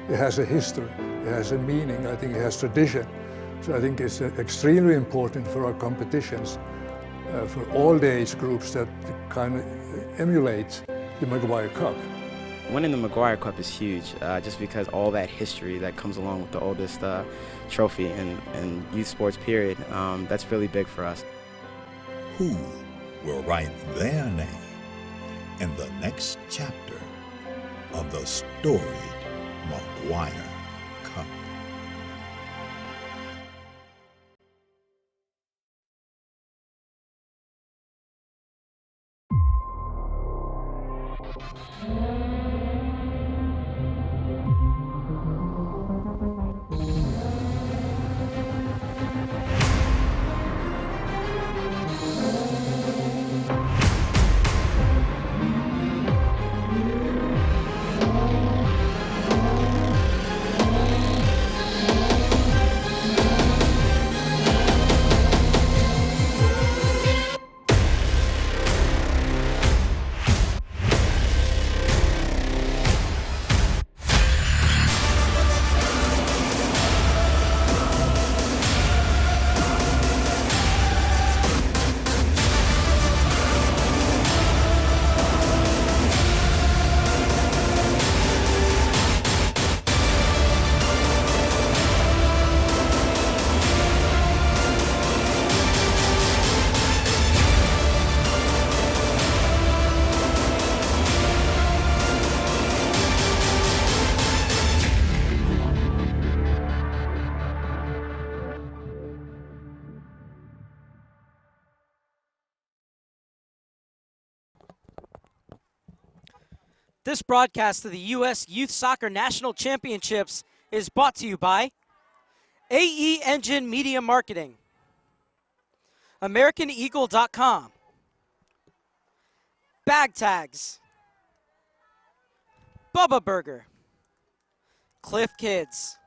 It has a history, it has a meaning, I think it has tradition. So I think it's extremely important for our competitions, for all the age groups that kind of emulate the McGuire Cup. Winning the McGuire Cup is huge, just because all that history that comes along with the oldest trophy in youth sports period, that's really big for us. Who will write their name in the next chapter of the storied McGuire Cup? This broadcast of the U.S. Youth Soccer National Championships is brought to you by AE Engine Media Marketing, AmericanEagle.com, Bag Tags, Bubba Burger, Cliff Kids,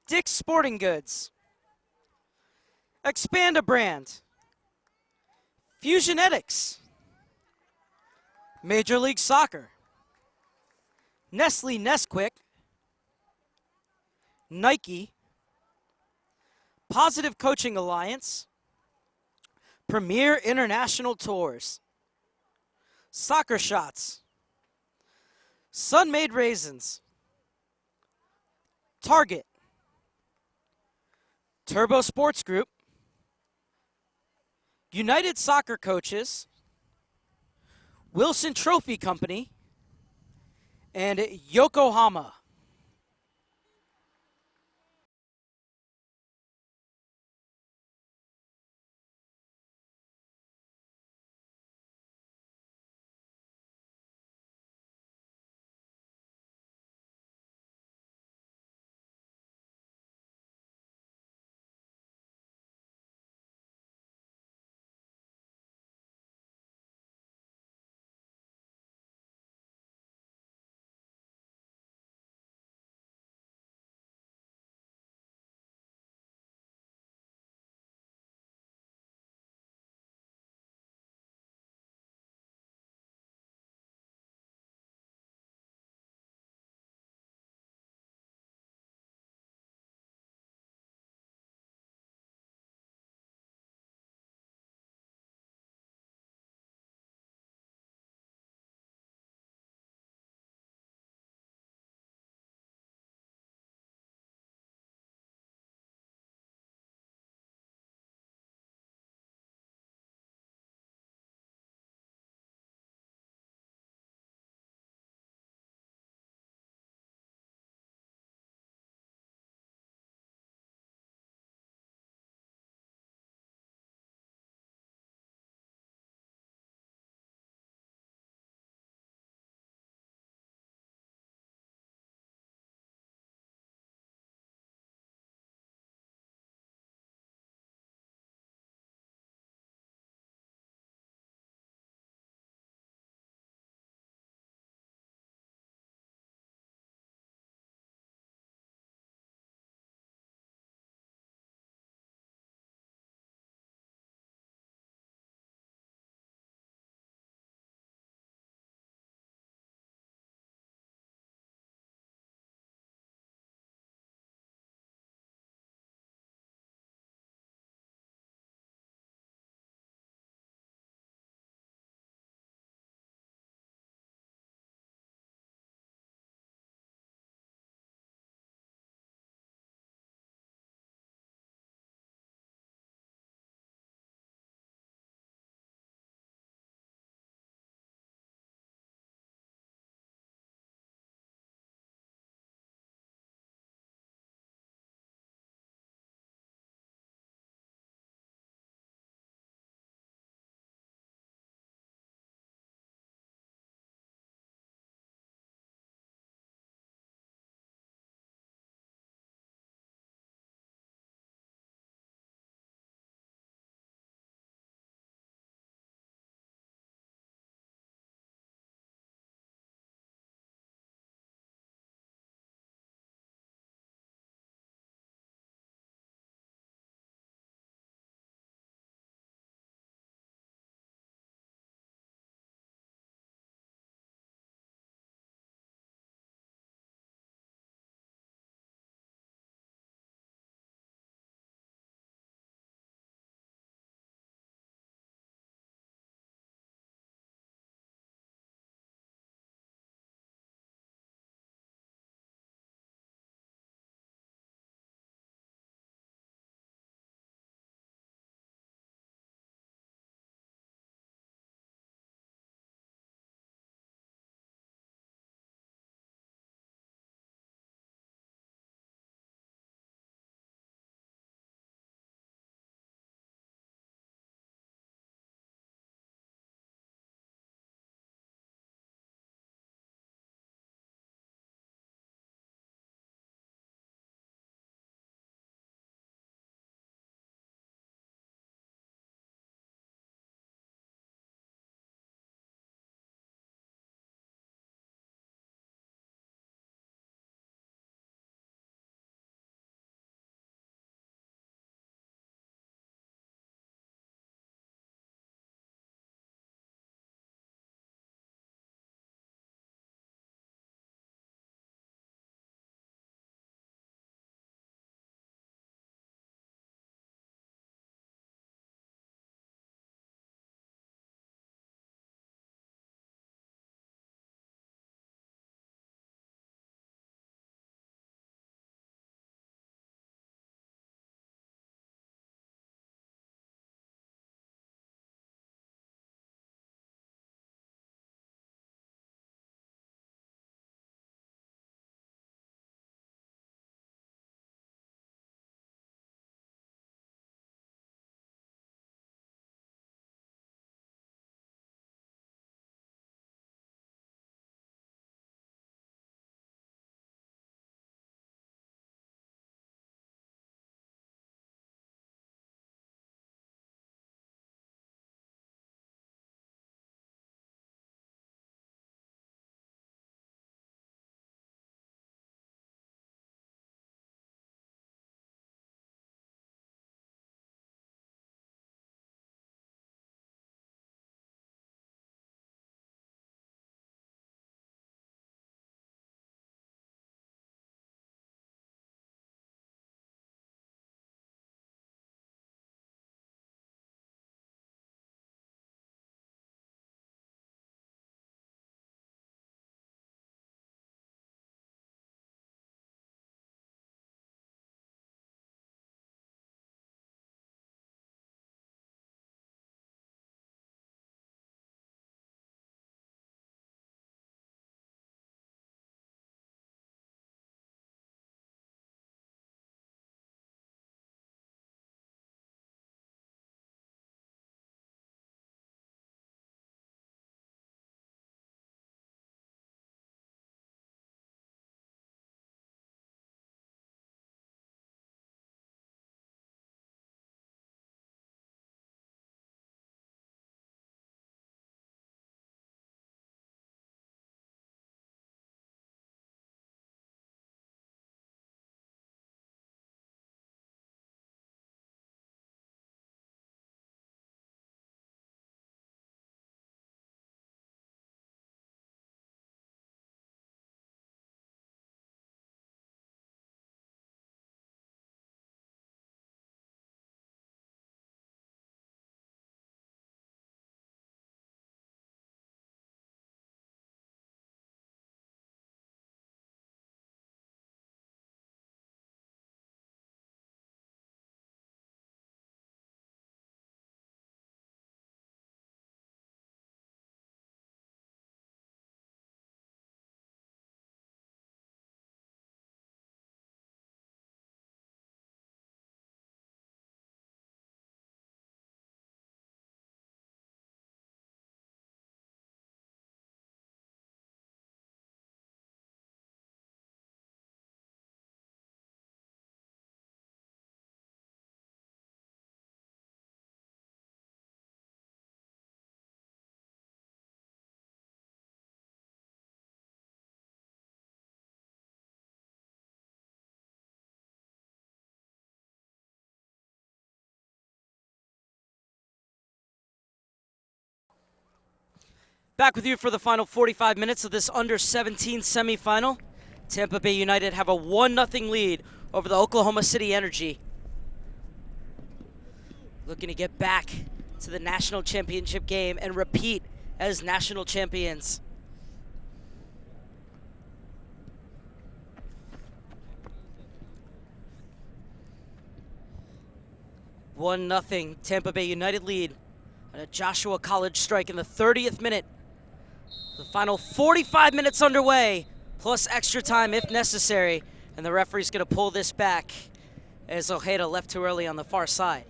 Dick's Sporting Goods, Expanda Brand, Fusionetics, Major League Soccer, Nestle Nesquik, Nike, Positive Coaching Alliance, Premier International Tours, Soccer Shots, Sun-Made Raisins, Target, Turbo Sports Group, United Soccer Coaches, Wilson Trophy Company, and Yokohama. Back with you for the final 45 minutes of this under-17 semifinal. Tampa Bay United have a 1-0 lead over the Oklahoma City Energy. Looking to get back to the national championship game and repeat as national champions. One nothing Tampa Bay United lead on a Joshua College strike in the 30th minute. The final 45 minutes underway, plus extra time if necessary, and the referee's going to pull this back as Ojeda left too early on the far side.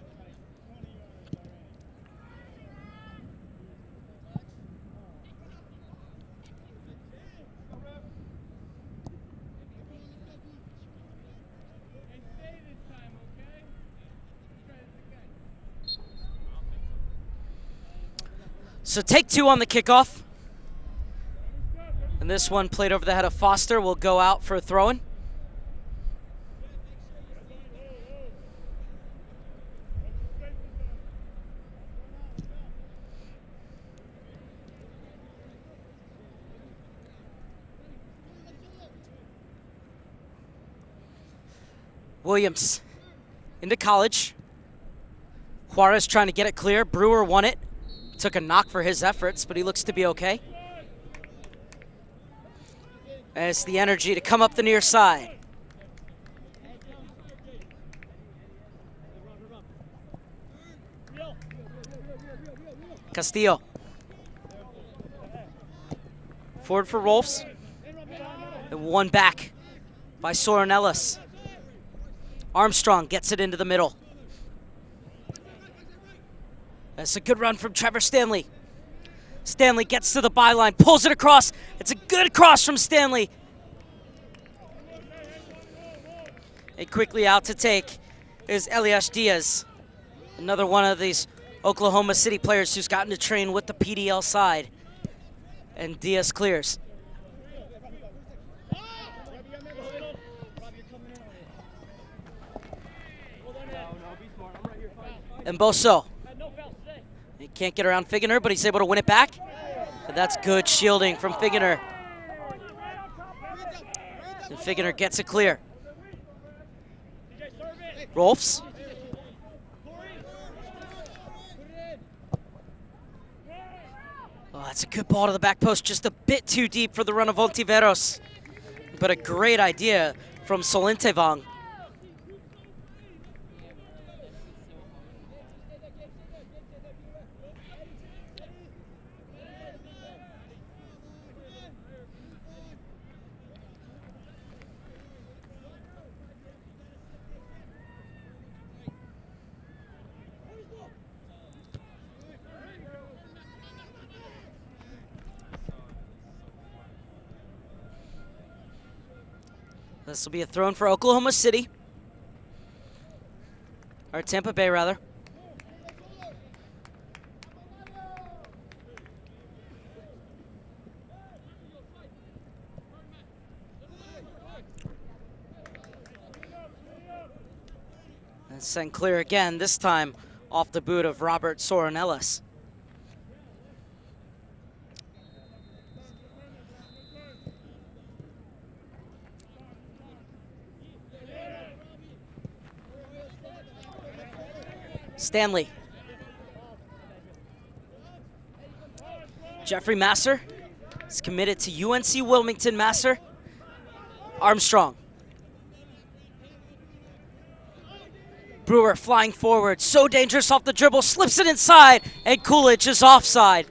So take two on the kickoff. And this one played over the head of Foster will go out for a throw-in. Williams into College. Juarez trying to get it clear. Brewer won it. Took a knock for his efforts, but he looks to be okay. As the Energy to come up the near side. Castillo. Forward for Rolfs. And one back by Soren Ellis. Armstrong gets it into the middle. That's a good run from Trevor Stanley. Stanley gets to the byline, pulls it across. It's a good cross from Stanley. And quickly out to take is Elias Diaz. Another one of these Oklahoma City players who's gotten to train with the PDL side. And Diaz clears. And Boso. He can't get around Figgener, but he's able to win it back. And that's good shielding from Figgener. And Figgener gets it clear. Rolfs. Oh, that's a good ball to the back post, just a bit too deep for the run of Ontiveros. But a great idea from Solentevang. This will be a throw-in for Oklahoma City. Or Tampa Bay, rather. And send clear again, this time off the boot of Robert Soren Ellis. Stanley. Jeffrey Masser is committed to UNC Wilmington. Masser. Armstrong. Brewer flying forward, so dangerous off the dribble, slips it inside, and Coolidge is offside.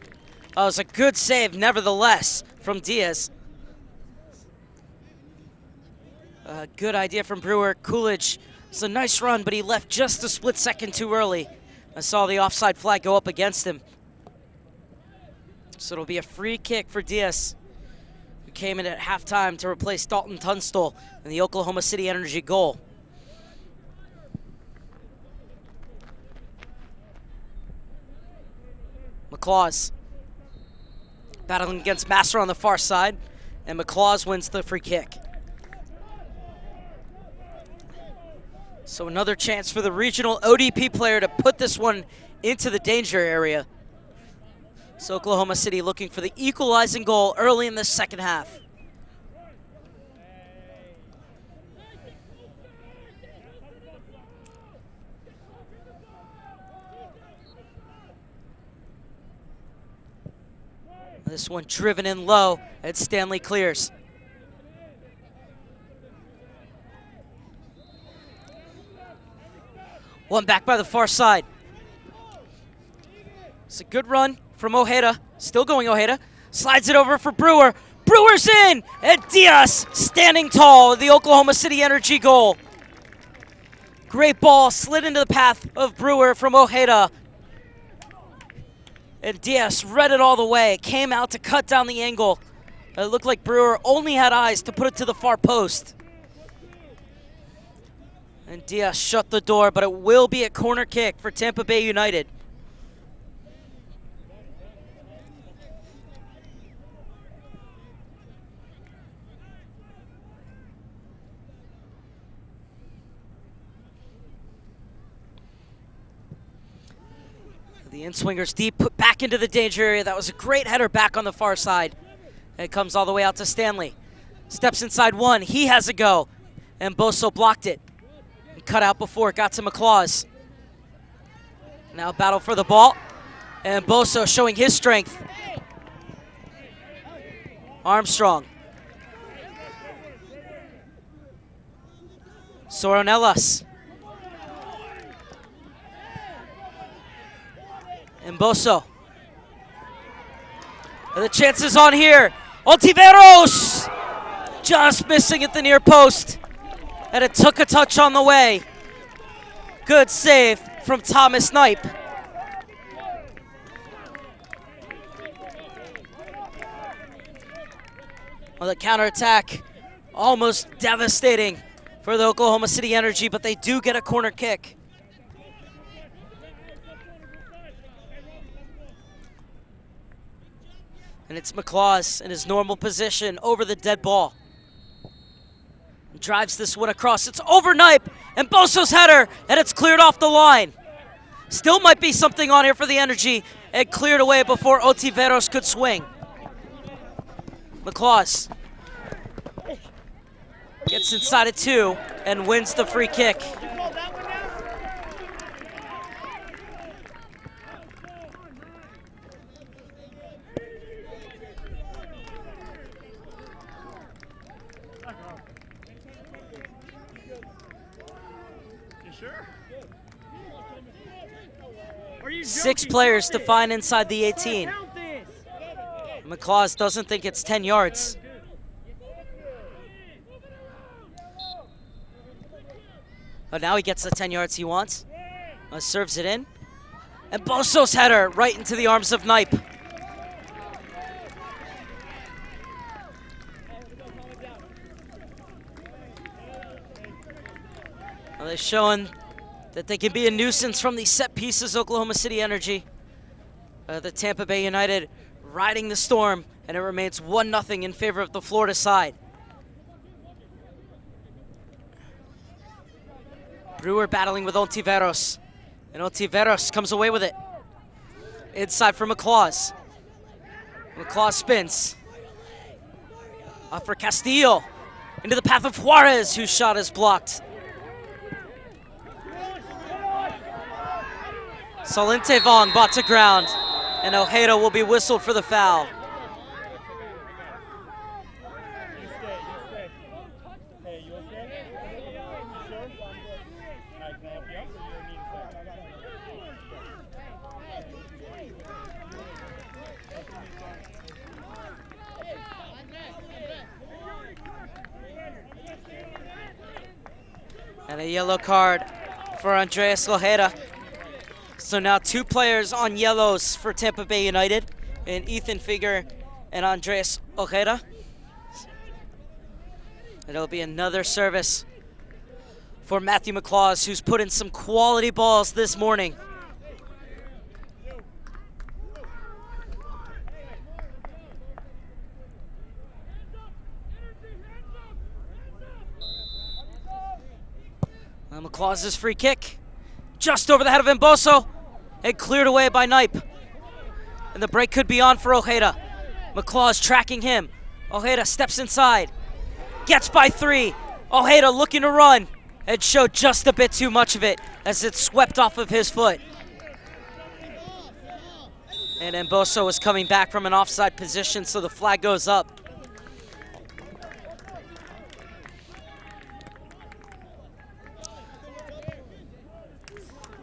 That was a good save, nevertheless, from Diaz. A good idea from Brewer. Coolidge, it's a nice run, but he left just a split second too early. I saw the offside flag go up against him. So it'll be a free kick for Diaz, who came in at halftime to replace Dalton Tunstall in the Oklahoma City Energy goal. McClaws battling against Masser on the far side, and McClaws wins the free kick. So another chance for the regional ODP player to put this one into the danger area. So Oklahoma City looking for the equalizing goal early in the second half. This one driven in low, and Stanley clears. One back by the far side. It's a good run from Ojeda. Still going Ojeda. Slides it over for Brewer. Brewer's in! And Diaz standing tall at the Oklahoma City Energy goal. Great ball slid into the path of Brewer from Ojeda. And Diaz read it all the way. Came out to cut down the angle. It looked like Brewer only had eyes to put it to the far post. And Diaz shut the door, but it will be a corner kick for Tampa Bay United. The in-swinger's deep, put back into the danger area. That was a great header back on the far side. And it comes all the way out to Stanley. Steps inside one. He has a go. And Boso blocked it. And cut out before it got to McClaws. Now battle for the ball. And Boso showing his strength. Armstrong. Soronellas. And Boso. And the chances on here. Ontiveros! Just missing at the near post. And it took a touch on the way. Good save from Thomas Knipe. Well, the counterattack almost devastating for the Oklahoma City Energy, but they do get a corner kick. And it's McClaws in his normal position over the dead ball. Drives this one across. It's over Knipe and Boso's header, and it's cleared off the line. Still might be something on here for the Energy. It cleared away before Ontiveros could swing. McClaws gets inside of two and wins the free kick. Six players to find inside the 18. McClaws doesn't think it's 10 yards. But now he gets the 10 yards he wants. Serves it in. And Boso's header right into the arms of Knipe. Well, they're showing that they can be a nuisance from these set pieces, Oklahoma City Energy. The Tampa Bay United riding the storm, and it remains 1-0 in favor of the Florida side. Brewer battling with Ontiveros, and Ontiveros comes away with it. Inside for McClaws. McClaws spins. Off for Castillo. Into the path of Juarez, whose shot is blocked. Solente Vaughn brought to ground, and Ojeda will be whistled for the foul. And a yellow card for Andres Ojeda. So now two players on yellows for Tampa Bay United, and Ethan Figure and Andres Ojeda. And it'll be another service for Matthew McClaws, who's put in some quality balls this morning. McClaws' free kick, just over the head of Boso, and cleared away by Knipe. and the break could be on for Ojeda. McClaw is tracking him. Ojeda steps inside, gets by 3. Ojeda looking to run, and showed just a bit too much of it as it swept off of his foot. And Mboso was coming back from an offside position, so the flag goes up.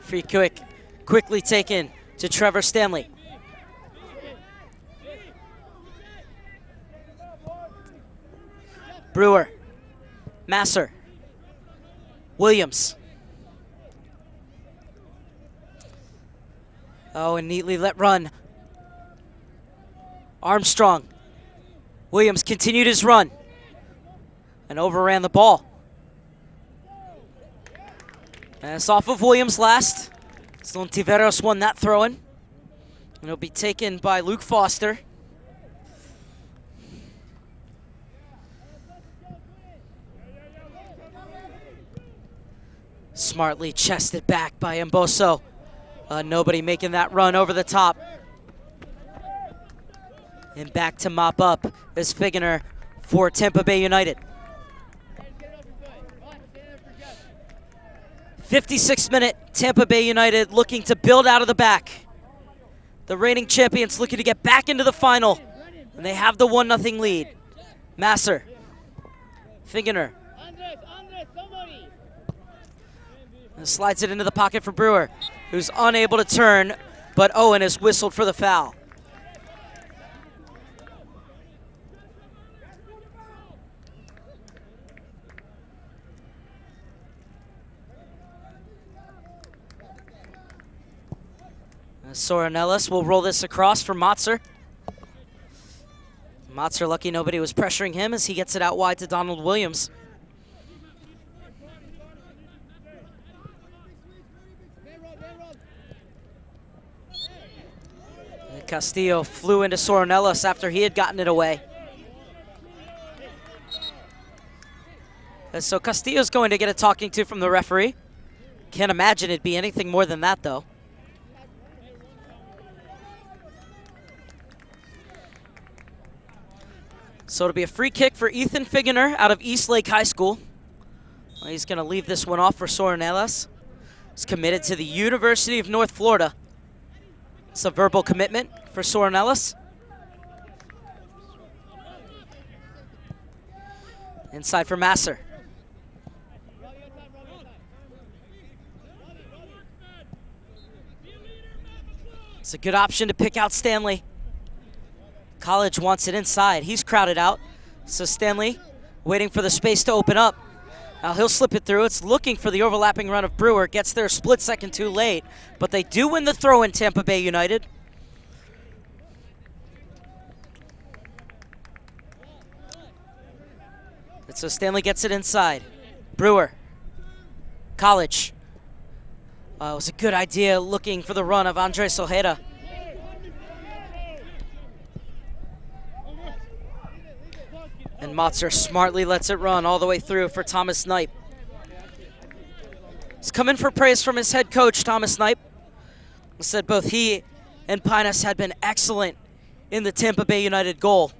Free kick quickly taken to Trevor Stanley. Brewer, Masser, Williams. Oh, and neatly let run. Armstrong. Williams continued his run and overran the ball. And it's off of Williams last. So Tiveros won that throw-in. And it'll be taken by Luke Foster. Smartly chested back by Mboso. Nobody making that run over the top. And back to mop up is Figgener for Tampa Bay United. 56th minute, Tampa Bay United looking to build out of the back. The reigning champions looking to get back into the final. And they have the 1-0 lead. Masser. Figgener. And slides it into the pocket for Brewer, who's unable to turn, but Owen has whistled for the foul. Soranellis will roll this across for Motzer. Motzer lucky nobody was pressuring him as he gets it out wide to Donald Williams. And Castillo flew into Soranellis after he had gotten it away. And so Castillo's going to get a talking to from the referee. Can't imagine it'd be anything more than that, though. So it'll be a free kick for Ethan Figgener out of East Lake High School. Well, he's going to leave this one off for Soranellis. He's committed to the University of North Florida. It's a verbal commitment for Soranellis. Inside for Masser. It's a good option to pick out Stanley. College wants it inside. He's crowded out. So Stanley waiting for the space to open up. Now he'll slip it through. It's looking for the overlapping run of Brewer. Gets there a split second too late. But they do win the throw in Tampa Bay United. And so Stanley gets it inside. Brewer. College. It was a good idea looking for the run of Andres Ojeda. And Motzer smartly lets it run all the way through for Thomas Knipe. He's come in for praise from his head coach, Thomas Knipe. He said both he and Pinus had been excellent in the Tampa Bay United goal.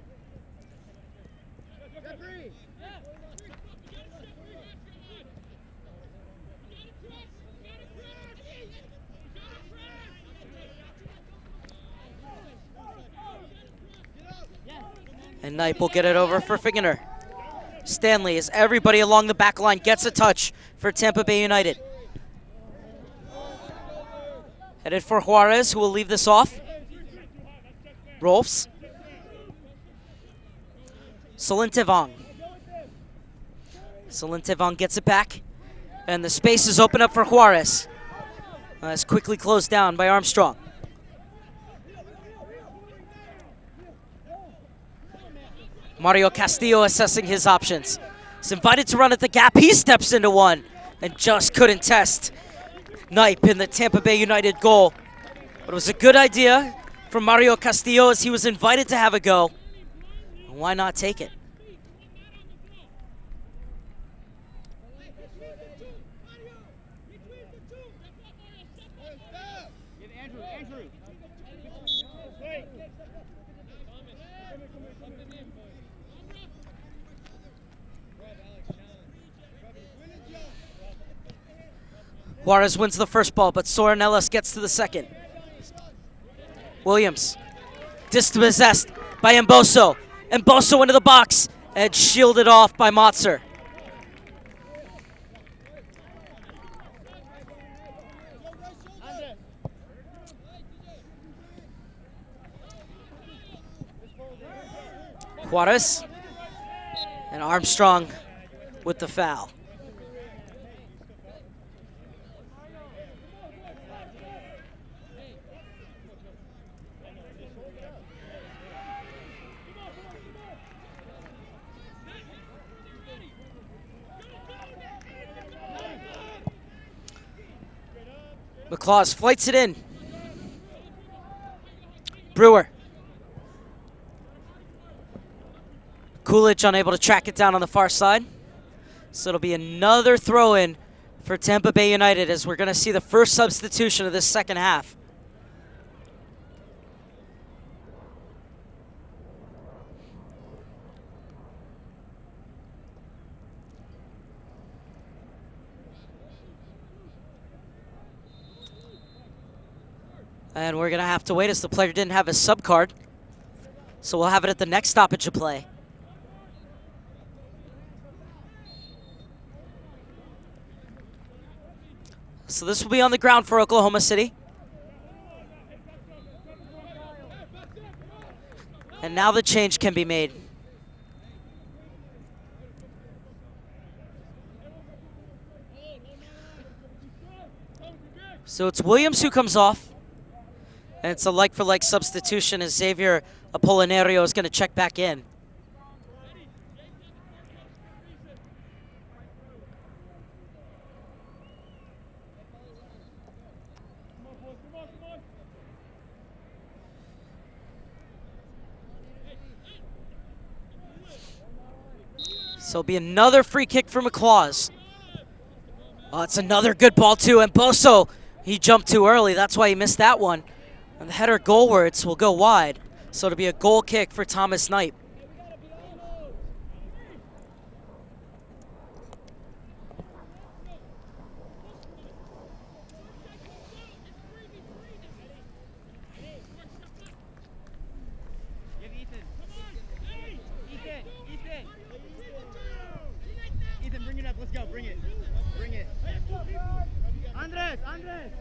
And Knipe will get it over for Figgener. Stanley, as everybody along the back line gets a touch for Tampa Bay United. Headed for Juarez, who will leave this off. Rolfs. Solintevong. Solintevong gets it back. And the space is open up for Juarez. It's quickly closed down by Armstrong. Mario Castillo assessing his options. He's invited to run at the gap. He steps into one and just couldn't test Knipe in the Tampa Bay United goal. But it was a good idea from Mario Castillo as he was invited to have a go. Why not take it? Juarez wins the first ball, but Soranellis gets to the second. Williams, dispossessed by Mboso. Mboso into the box and shielded off by Motzer. Juarez and Armstrong with the foul. McClaws flights it in. Brewer. Coolidge unable to track it down on the far side. So it'll be another throw-in for Tampa Bay United as we're going to see the first substitution of this second half. And we're going to have to wait as the player didn't have his sub card. So we'll have it at the next stoppage of play. So this will be on the ground for Oklahoma City. And now the change can be made. So it's Williams who comes off. And it's a like-for-like substitution as Xavier Apolinario is going to check back in. So it'll be another free kick for McClaws. Oh, it's another good ball too. And Boso, he jumped too early. That's why he missed that one. And the header goalwards will go wide. So it'll be a goal kick for Thomas Knight. Ethan, bring it up. Let's go. Bring it. Bring it. Andres.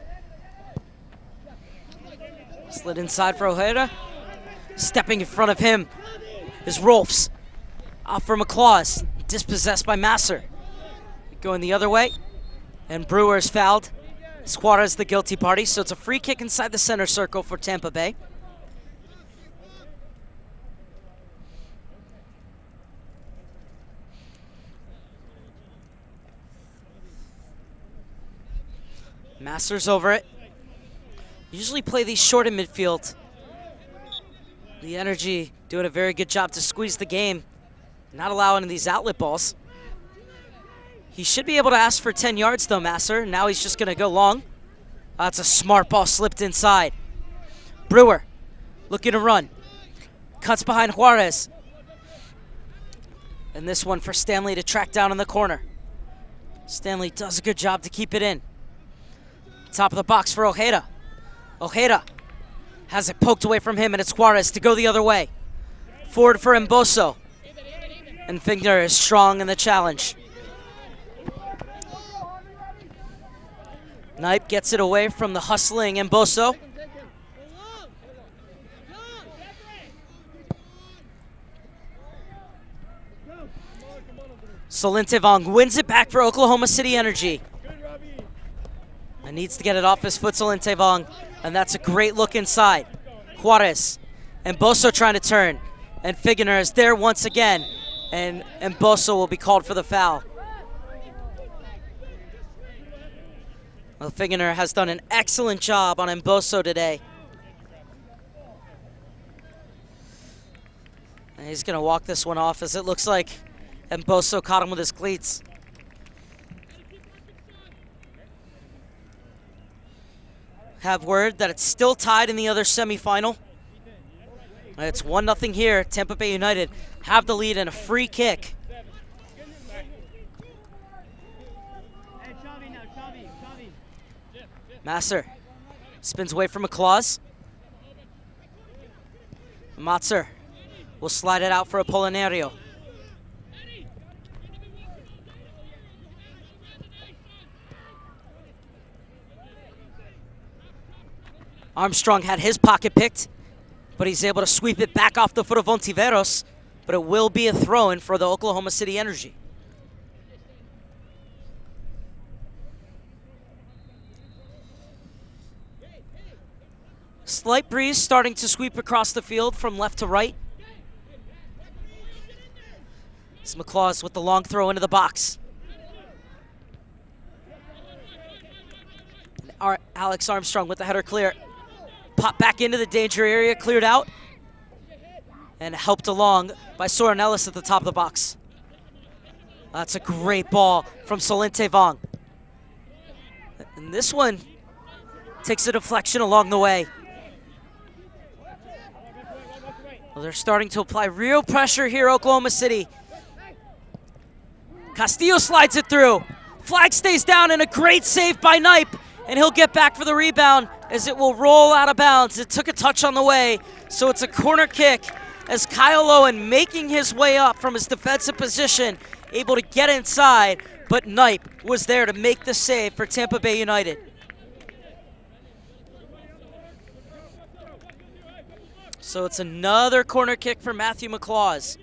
Slid inside for Ojeda. Stepping in front of him is Rolfs. Off for McClaws. Dispossessed by Masser. Going the other way. And Brewer is fouled. Juarez the guilty party. So it's a free kick inside the center circle for Tampa Bay. Masser's over it. Usually play these short in midfield. The Energy doing a very good job to squeeze the game, not allowing these outlet balls. He should be able to ask for 10 yards though, Masser. Now he's just gonna go long. That's a smart ball slipped inside. Brewer looking to run. Cuts behind Juarez. And this one for Stanley to track down in the corner. Stanley does a good job to keep it in. Top of the box for Ojeda. Ojeda has it poked away from him, and it's Juarez to go the other way. Forward for Mboso. And Finger is strong in the challenge. Knipe gets it away from the hustling Mboso. Solintevong wins it back for Oklahoma City Energy. And needs to get it off his foot, Solintevong. And that's a great look inside. Juarez. And Mboso trying to turn. And Figuener is there once again. And Mboso will be called for the foul. Well, Figuener has done an excellent job on Mboso today. And he's going to walk this one off as it looks like Mboso caught him with his cleats. Have word that it's still tied in the other semifinal. It's 1-0 here. Tampa Bay United have the lead and a free kick. Masser spins away from McClaws. Matzer will slide it out for Apolinario. Armstrong had his pocket picked, but he's able to sweep it back off the foot of Ontiveros, but it will be a throw-in for the Oklahoma City Energy. Slight breeze starting to sweep across the field from left to right. It's McClaws with the long throw into the box. And Alex Armstrong with the header clear. Pop back into the danger area, cleared out, and helped along by Soren Ellis at the top of the box. That's a great ball from Solente Vong. And this one takes a deflection along the way. Well, they're starting to apply real pressure here, Oklahoma City. Castillo slides it through. Flag stays down, and a great save by Knipe, and he'll get back for the rebound as it will roll out of bounds. It took a touch on the way, so it's a corner kick as Kyle Owen, making his way up from his defensive position, able to get inside, but Knipe was there to make the save for Tampa Bay United. So it's another corner kick for Matthew McClaws.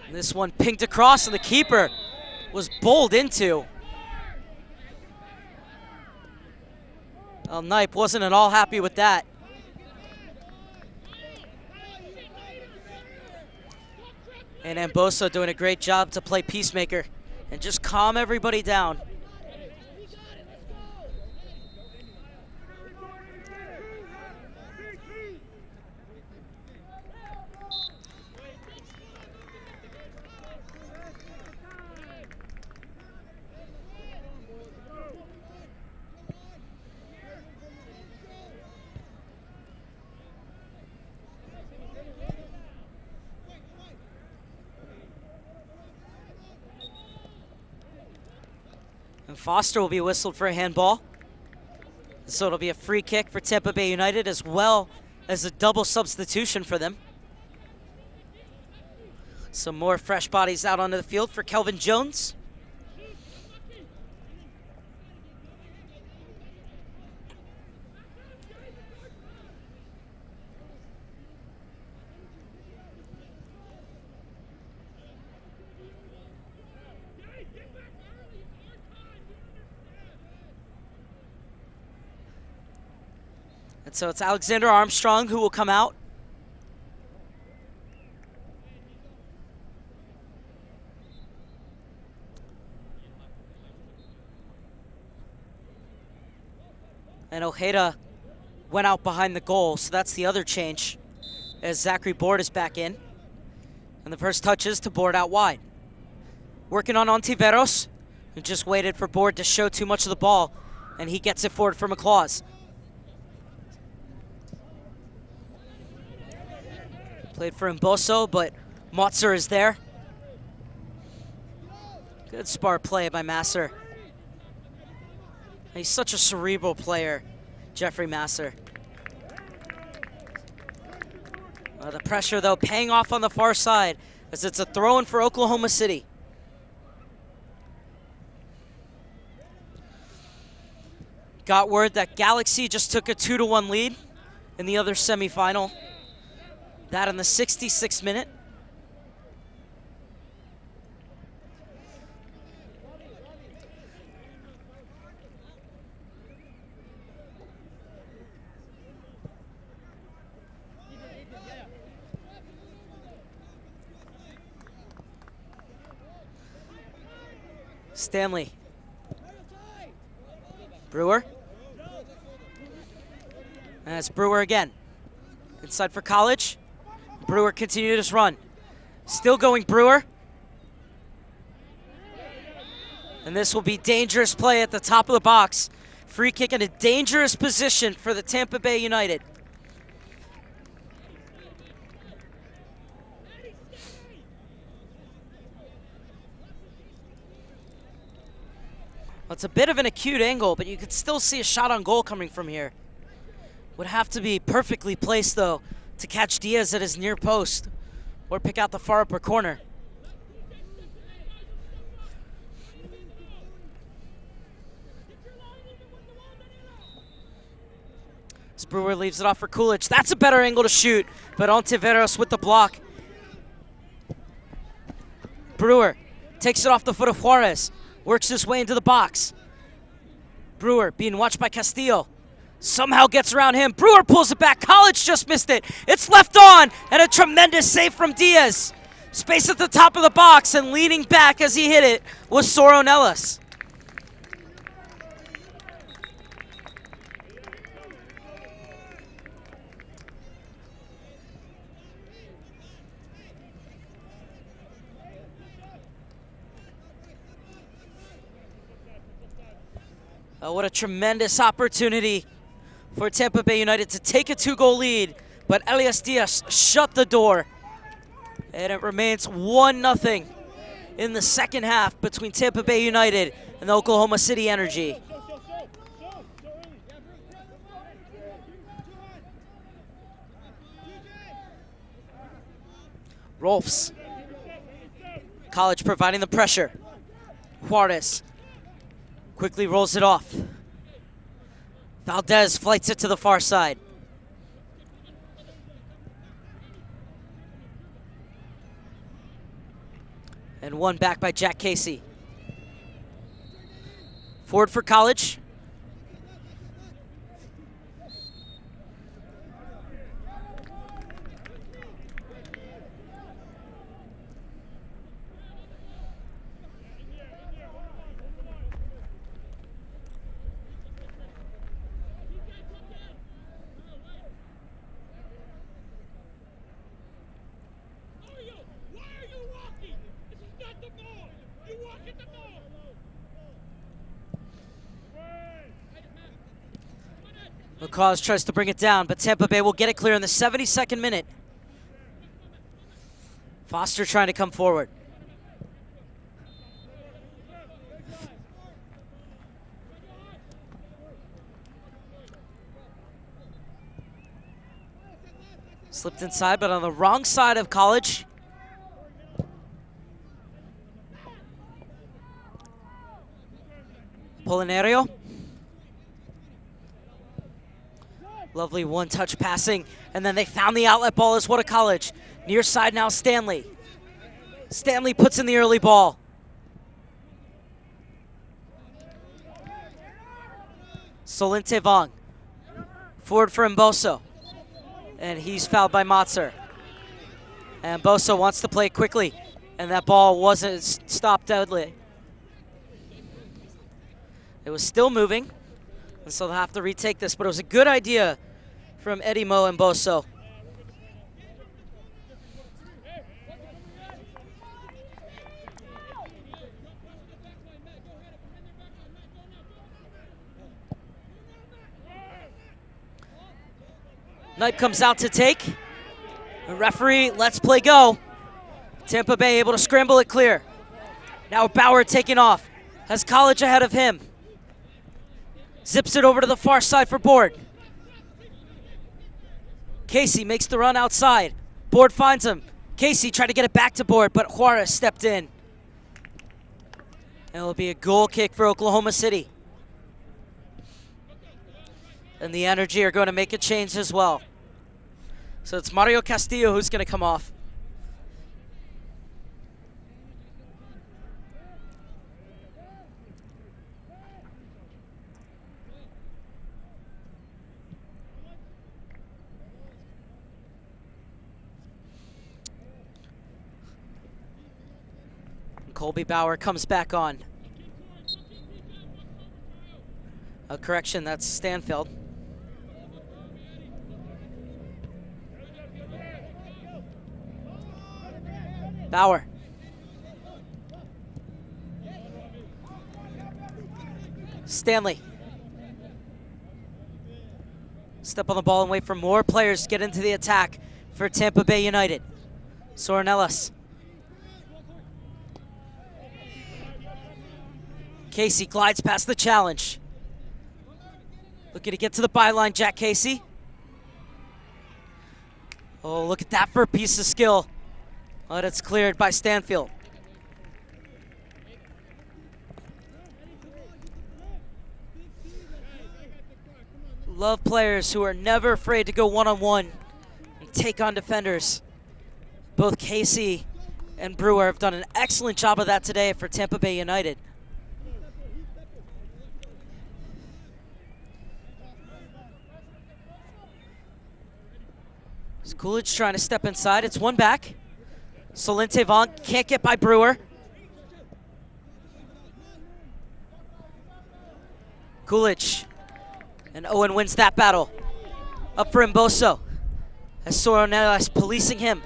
And this one pinged across, and the keeper was bowled into. Well, Knipe wasn't at all happy with that. And Amboso doing a great job to play peacemaker and just calm everybody down. And Foster will be whistled for a handball. So it'll be a free kick for Tampa Bay United as well as a double substitution for them. Some more fresh bodies out onto the field for Kelvin Jones. And so it's Alexander Armstrong who will come out. And Ojeda went out behind the goal, so that's the other change as Zachary Board is back in. And the first touch is to Board out wide. Working on Ontiveros, who just waited for Board to show too much of the ball, and he gets it forward for McClaws. Played for Mboso, but Motzer is there. Good spar play by Masser. He's such a cerebral player, Jeffrey Masser. The pressure, though, paying off on the far side as it's a throw-in for Oklahoma City. Got word that Galaxy just took a 2-1 lead in the other semifinal. That in the 66th minute. Stanley. Brewer. And it's Brewer again. Inside for College. Brewer continued his run. Still going Brewer. And this will be dangerous play at the top of the box. Free kick in a dangerous position for the Tampa Bay United. Well, it's a bit of an acute angle, but you could still see a shot on goal coming from here. Would have to be perfectly placed, though, to catch Diaz at his near post or pick out the far upper corner. As Brewer leaves it off for Coolidge. That's a better angle to shoot, but Ontiveros with the block. Brewer takes it off the foot of Juarez. Works his way into the box. Brewer being watched by Castillo. Somehow gets around him. Brewer pulls it back. College just missed it. It's left on, and a tremendous save from Diaz. Space at the top of the box, and leaning back as he hit it was Soron Ellis. What a tremendous opportunity for Tampa Bay United to take a 2-goal lead, but Elias Diaz shut the door, and it remains 1-0 in the second half between Tampa Bay United and the Oklahoma City Energy. Rolfs. College providing the pressure. Juarez quickly rolls it off. Valdez flights it to the far side. And one back by Jack Casey. Forward for College. McCaws tries to bring it down, but Tampa Bay will get it clear in the 72nd minute. Foster trying to come forward. Slipped inside, but on the wrong side of College. Polinario. Lovely one-touch passing, and then they found the outlet ball as what a College. Near side now, Stanley. Stanley puts in the early ball. Solente Vong. Forward for Mboso. And he's fouled by Motzer. And Mboso wants to play quickly, and that ball wasn't stopped deadly. It was still moving. And so they'll have to retake this, but it was a good idea from Eddie Mo and Mboso. Knight comes out to take. The referee lets play go. Tampa Bay able to scramble it clear. Now Bauer taking off. Has College ahead of him. Zips it over to the far side for Board. Casey makes the run outside. Board finds him. Casey tried to get it back to Board, but Juarez stepped in. And it'll be a goal kick for Oklahoma City. And the Energy are going to make a change as well. So it's Mario Castillo who's going to come off. Colby Bauer comes back on. A correction, that's Stanfield. Bauer. Stanley. Step on the ball and wait for more players to get into the attack for Tampa Bay United. Soren Ellis. Casey glides past the challenge. Looking to get to the byline, Jack Casey. Oh, look at that for a piece of skill. But it's cleared by Stanfield. Love players who are never afraid to go one-on-one and take on defenders. Both Casey and Brewer have done an excellent job of that today for Tampa Bay United. Coolidge trying to step inside. It's one back. Solente Vaughn can't get by Brewer. Coolidge. And Owen wins that battle. Up for Mboso. As Soronella is policing him.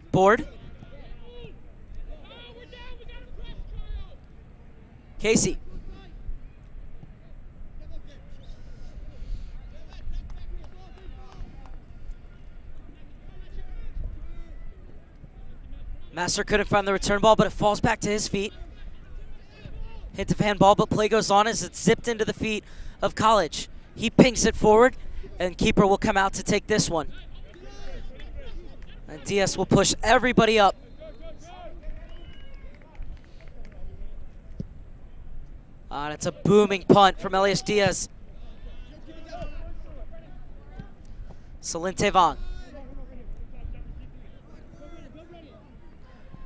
Board. Casey. Master couldn't find the return ball, but it falls back to his feet. Hit the handball, but play goes on as it's zipped into the feet of College. He pings it forward, and keeper will come out to take this one. And Diaz will push everybody up. And it's a booming punt from Elias Diaz. Solente Vaughn.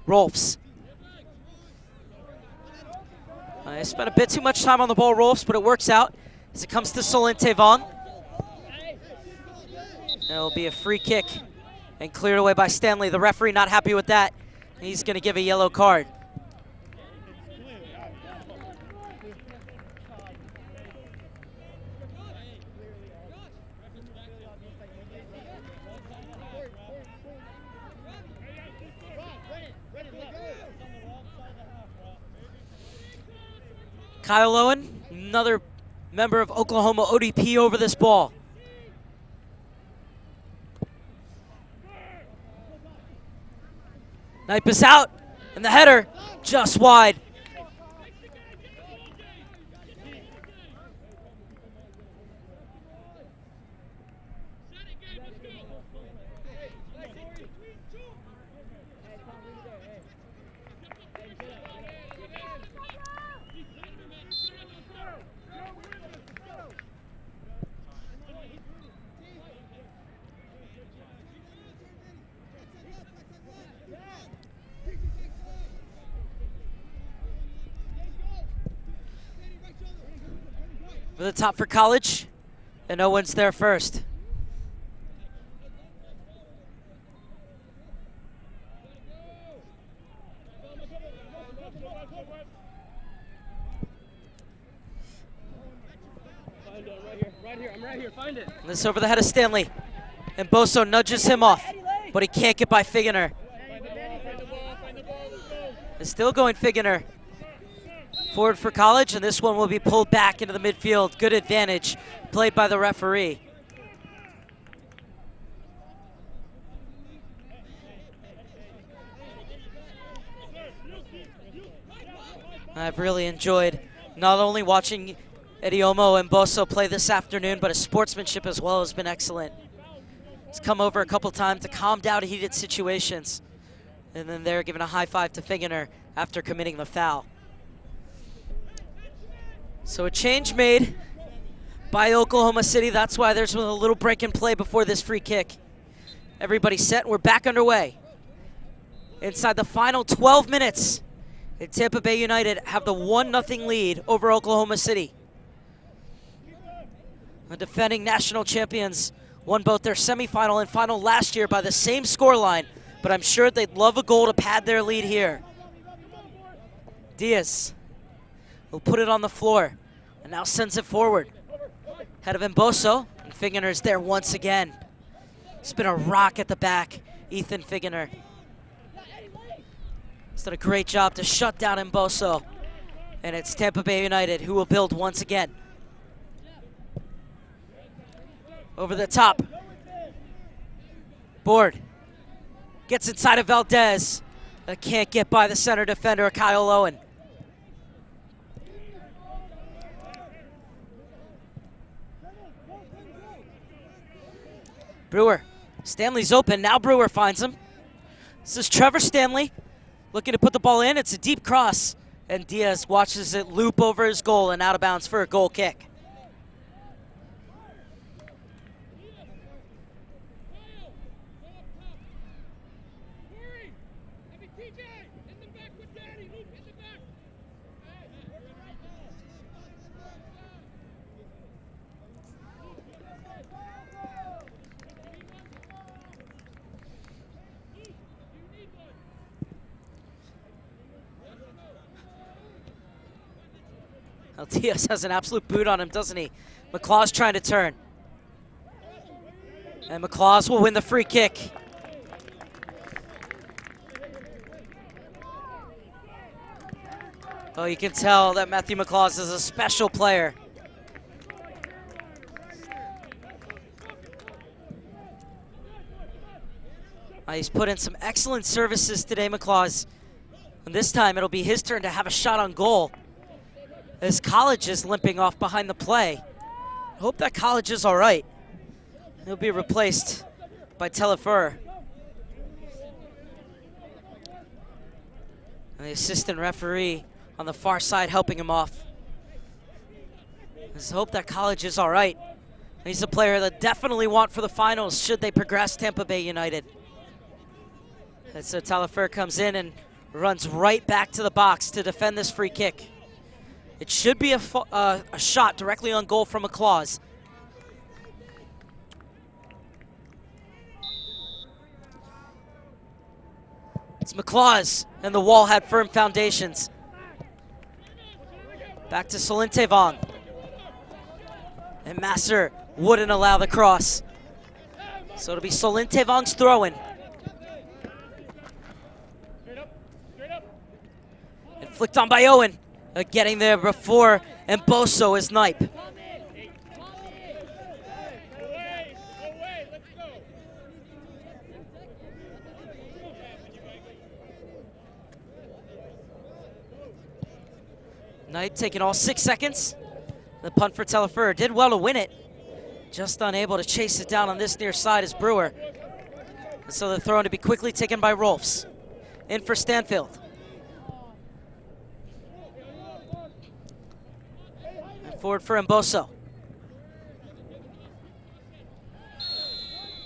Rolfs. I spent a bit too much time on the ball, Rolfs, but it works out as it comes to Solente Vaughn. It'll be a free kick and cleared away by Stanley. The referee not happy with that. He's going to give a yellow card. Kyle Owen, another member of Oklahoma ODP over this ball. Knipe is out, and the header just wide. For the top for College, and Owen's there first. Right here, find it. And this over the head of Stanley. And Boso nudges him off, but he can't get by Figgener. It's still going Figgener. Forward for College, and this one will be pulled back into the midfield. Good advantage played by the referee. I've really enjoyed not only watching Idiomo and Boso play this afternoon, but his sportsmanship as well has been excellent. He's come over a couple times to calm down heated situations. And then they're giving a high five to Figgener after committing the foul. So a change made by Oklahoma City. That's why there's a little break in play before this free kick. Everybody set, we're back underway. Inside the final 12 minutes, and Tampa Bay United have the 1-0 lead over Oklahoma City. The defending national champions won both their semifinal and final last year by the same scoreline, but I'm sure they'd love a goal to pad their lead here. Diaz will put it on the floor and now sends it forward. Head of Mboso, and Figgener's there once again. It's been a rock at the back, Ethan Figgener. He's done a great job to shut down Mboso. And it's Tampa Bay United who will build once again. Over the top. Board. Gets inside of Valdez. Can't get by the center defender, Kyle Owen. Brewer. Stanley's open. Now Brewer finds him. This is Trevor Stanley looking to put the ball in. It's a deep cross. And Diaz watches it loop over his goal and out of bounds for a goal kick. Well, Diaz has an absolute boot on him, doesn't he? McClaw's trying to turn. And McClaws will win the free kick. Oh, you can tell that Matthew McClaws is a special player. He's put in some excellent services today, McClaws. And this time it'll be his turn to have a shot on goal. As College is limping off behind the play. I hope that College is all right. He'll be replaced by Telefur. And the assistant referee on the far side helping him off. Let's hope that College is all right. He's a player that definitely want for the finals should they progress Tampa Bay United. And so Telefur comes in and runs right back to the box to defend this free kick. It should be a shot directly on goal from McClaws. It's McClaws, and the wall had firm foundations. Back to Solintevong. And Masser wouldn't allow the cross. So it'll be Solintevong's throw-in. And flicked on by Owen. Getting there before Mboso is Knipe. Knipe taking all 6 seconds. The punt for Telefur did well to win it. Just unable to chase it down on this near side is Brewer. And so the throw-in to be quickly taken by Rolfs. In for Stanfield. Forward for Mboso.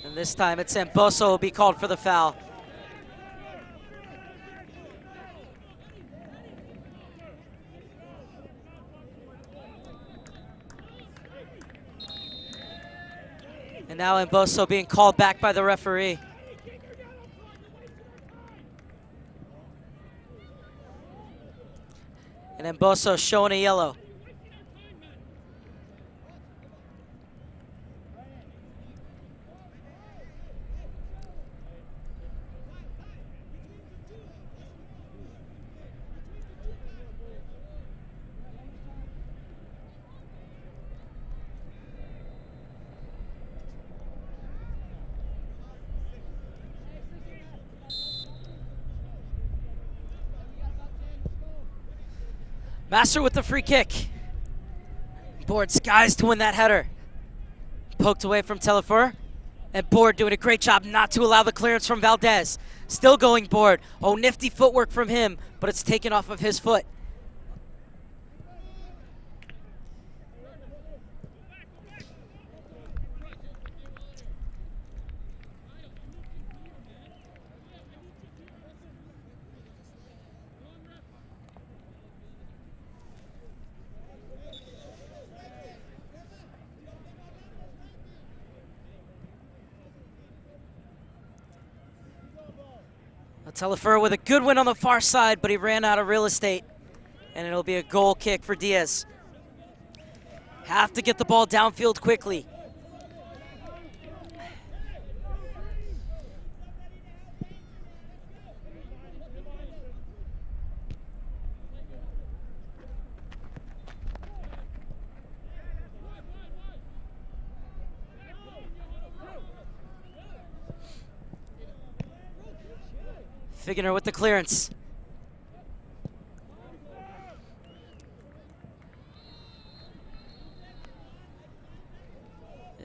And this time it's Mboso will be called for the foul. And now Mboso being called back by the referee. And Mboso showing a yellow. Masser with the free kick. Board skies to win that header. Poked away from Telefur. And Board doing a great job not to allow the clearance from Valdez. Still going Board. Oh, nifty footwork from him, but it's taken off of his foot. Telefur with a good win on the far side, but he ran out of real estate. And it'll be a goal kick for Diaz. Have to get the ball downfield quickly. Figner with the clearance.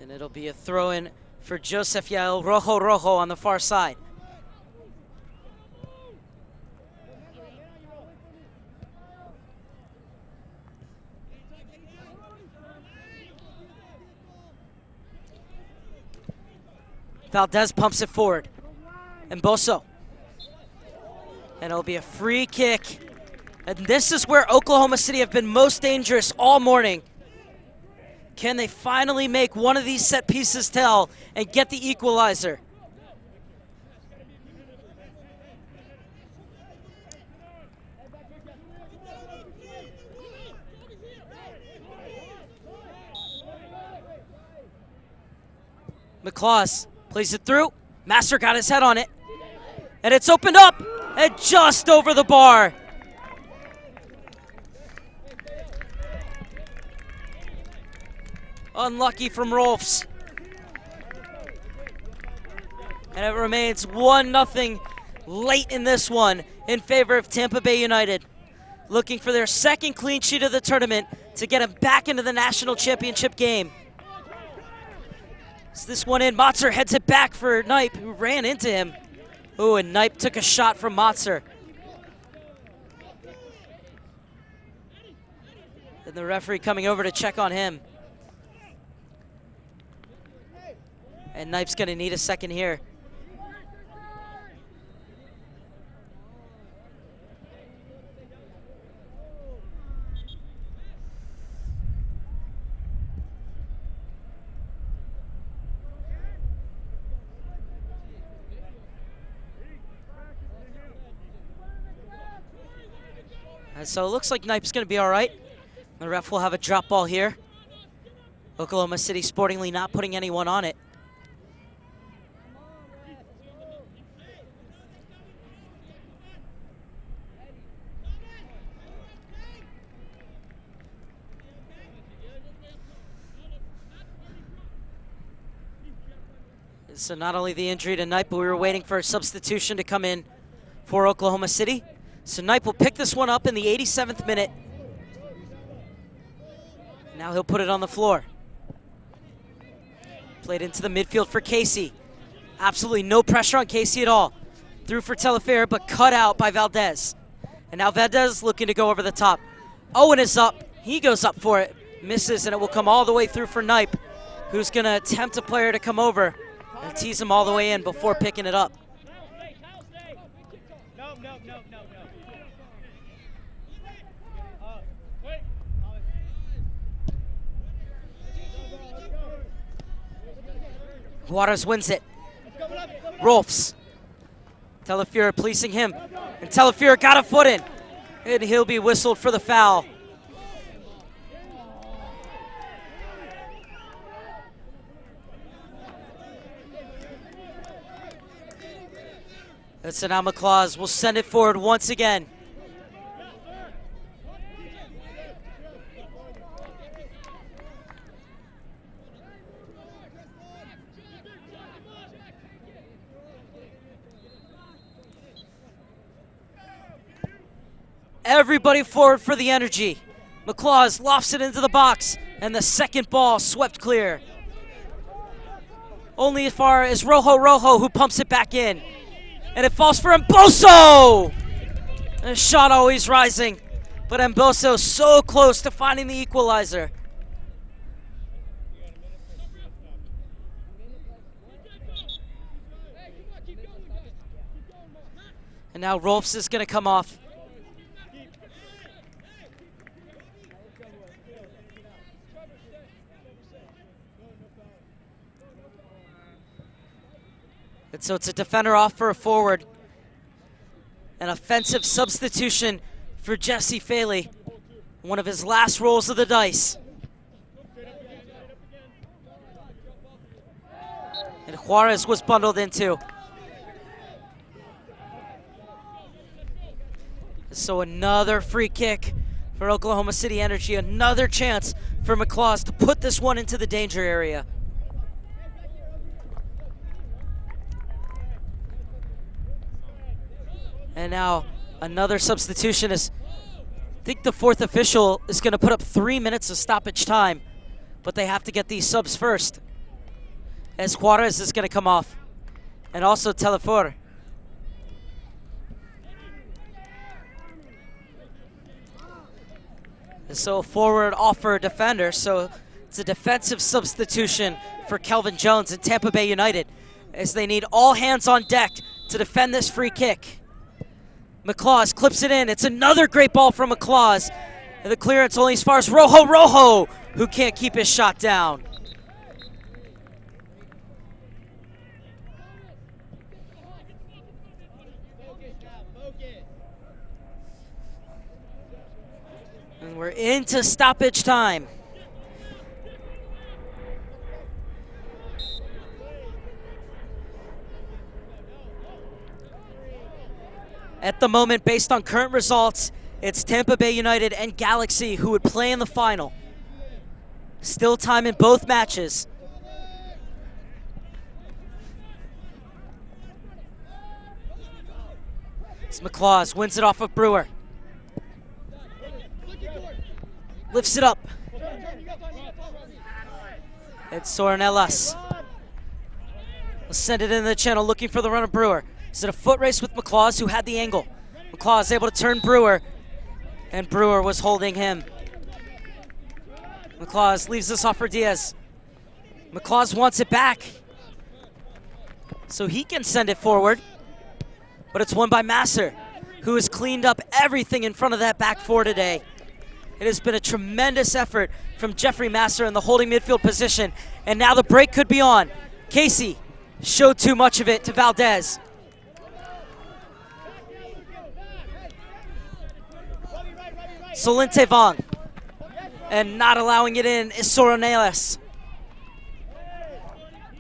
And it'll be a throw in for Joseph Yael Rojo on the far side. Valdez pumps it forward. And Boso. And it'll be a free kick. And this is where Oklahoma City have been most dangerous all morning. Can they finally make one of these set pieces tell and get the equalizer? McClaws plays it through. Master got his head on it. And it's opened up and just over the bar. Unlucky from Rolfs. And it remains 1-0 late in this one in favor of Tampa Bay United. Looking for their second clean sheet of the tournament to get them back into the national championship game. Is this one in? Motzer heads it back for Knipe, who ran into him. Ooh, and Knipe took a shot from Motzer. And the referee coming over to check on him. And Knipe's gonna need a second here. And so it looks like Knipe's gonna be all right. The ref will have a drop ball here. Oklahoma City sportingly not putting anyone on it. So not only the injury to Knipe, but we were waiting for a substitution to come in for Oklahoma City. So Knipe will pick this one up in the 87th minute. Now he'll put it on the floor. Played into the midfield for Casey. Absolutely no pressure on Casey at all. Through for Telefair, but cut out by Valdez. And now Valdez looking to go over the top. Owen is up. He goes up for it. Misses, and it will come all the way through for Knipe, who's going to tempt a player to come over and tease him all the way in before picking it up. Juarez wins it. Rolfs. Telefier policing him. And Telefier got a foot in. And he'll be whistled for the foul. That's an McClaws. We'll send it forward once again. Everybody forward for the energy. McClaws lofts it into the box, and the second ball swept clear. Only as far as Rojo, who pumps it back in. And it falls for Mboso! A shot always rising, but Mboso so close to finding the equalizer. And now Rolfs is going to come off. And so it's a defender off for a forward. An offensive substitution for Jesse Faley. One of his last rolls of the dice. And Juarez was bundled into. So another free kick for Oklahoma City Energy. Another chance for McClaws to put this one into the danger area. And now another substitution is, I think the fourth official is going to put up 3 minutes of stoppage time, but they have to get these subs first. As Juarez is going to come off, and also Telefor. And so forward offer defender, so it's a defensive substitution for Kelvin Jones and Tampa Bay United, as they need all hands on deck to defend this free kick. McClaws clips it in. It's another great ball from McClaws. And the clearance only as far as Rojo, who can't keep his shot down. And we're into stoppage time. At the moment, based on current results, it's Tampa Bay United and Galaxy who would play in the final. Still time in both matches. It's McClaws, wins it off of Brewer. Lifts it up. It's Soranelas. Let's send it into the channel, looking for the run of Brewer. Is it a foot race with McClaws, who had the angle? McClaws able to turn Brewer, and Brewer was holding him. McClaws leaves this off for Diaz. McClaws wants it back, so he can send it forward, but it's won by Masser, who has cleaned up everything in front of that back four today. It has been a tremendous effort from Jeffrey Masser in the holding midfield position, and now the break could be on. Casey showed too much of it to Valdez. Solente Vong, and not allowing it in is Soranelas.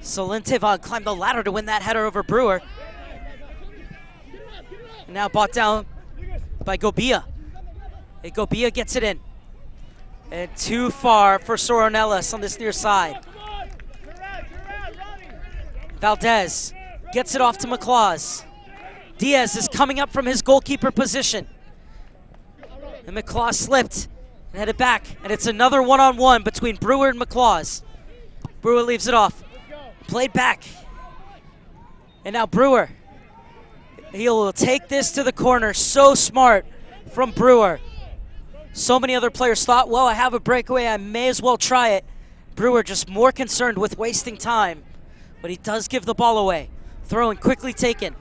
Solente Vong climbed the ladder to win that header over Brewer. And now brought down by Gobia. And Gobia gets it in. And too far for Soranelas on this near side. Valdez gets it off to McClaws. Diaz is coming up from his goalkeeper position. And McClaws slipped and headed back. And it's another one-on-one between Brewer and McClaws. Brewer leaves it off. Played back. And now Brewer. He'll take this to the corner. So smart from Brewer. So many other players thought, well, I have a breakaway, I may as well try it. Brewer just more concerned with wasting time. But he does give the ball away. Throw in quickly taken.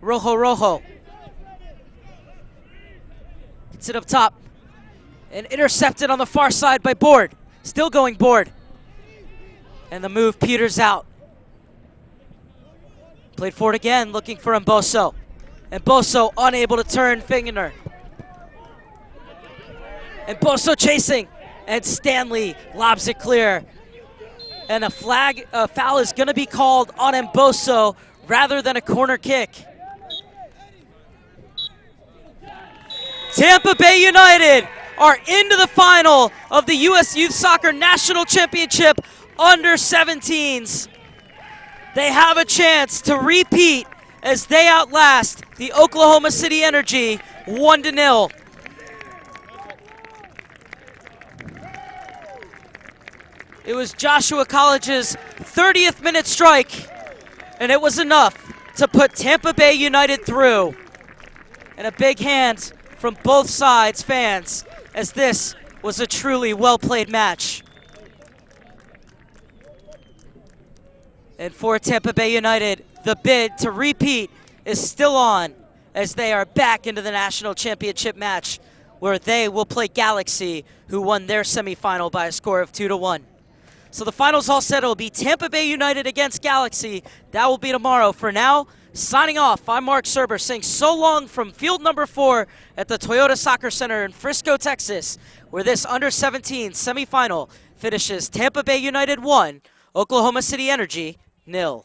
Rojo. Gets it up top. And intercepted on the far side by Board. Still going Board. And the move peters out. Played forward again, looking for Mboso. Mboso unable to turn Fingener. Mboso chasing. And Stanley lobs it clear. And a foul is going to be called on Mboso rather than a corner kick. Tampa Bay United are into the final of the U.S. Youth Soccer National Championship Under-17s. They have a chance to repeat as they outlast the Oklahoma City Energy 1-0. It was Joshua College's 30th minute strike, and it was enough to put Tampa Bay United through. And a big hand from both sides fans, as this was a truly well-played match. And for Tampa Bay United, the bid to repeat is still on, as they are back into the national championship match, where they will play Galaxy, who won their semifinal by a score of 2-1. So the finals all set. It will be Tampa Bay United against Galaxy. That will be tomorrow. For now, signing off, I'm Mark Serber saying so long from field number 4 at the Toyota Soccer Center in Frisco, Texas, where this Under-17 semifinal finishes Tampa Bay United 1, Oklahoma City Energy 0.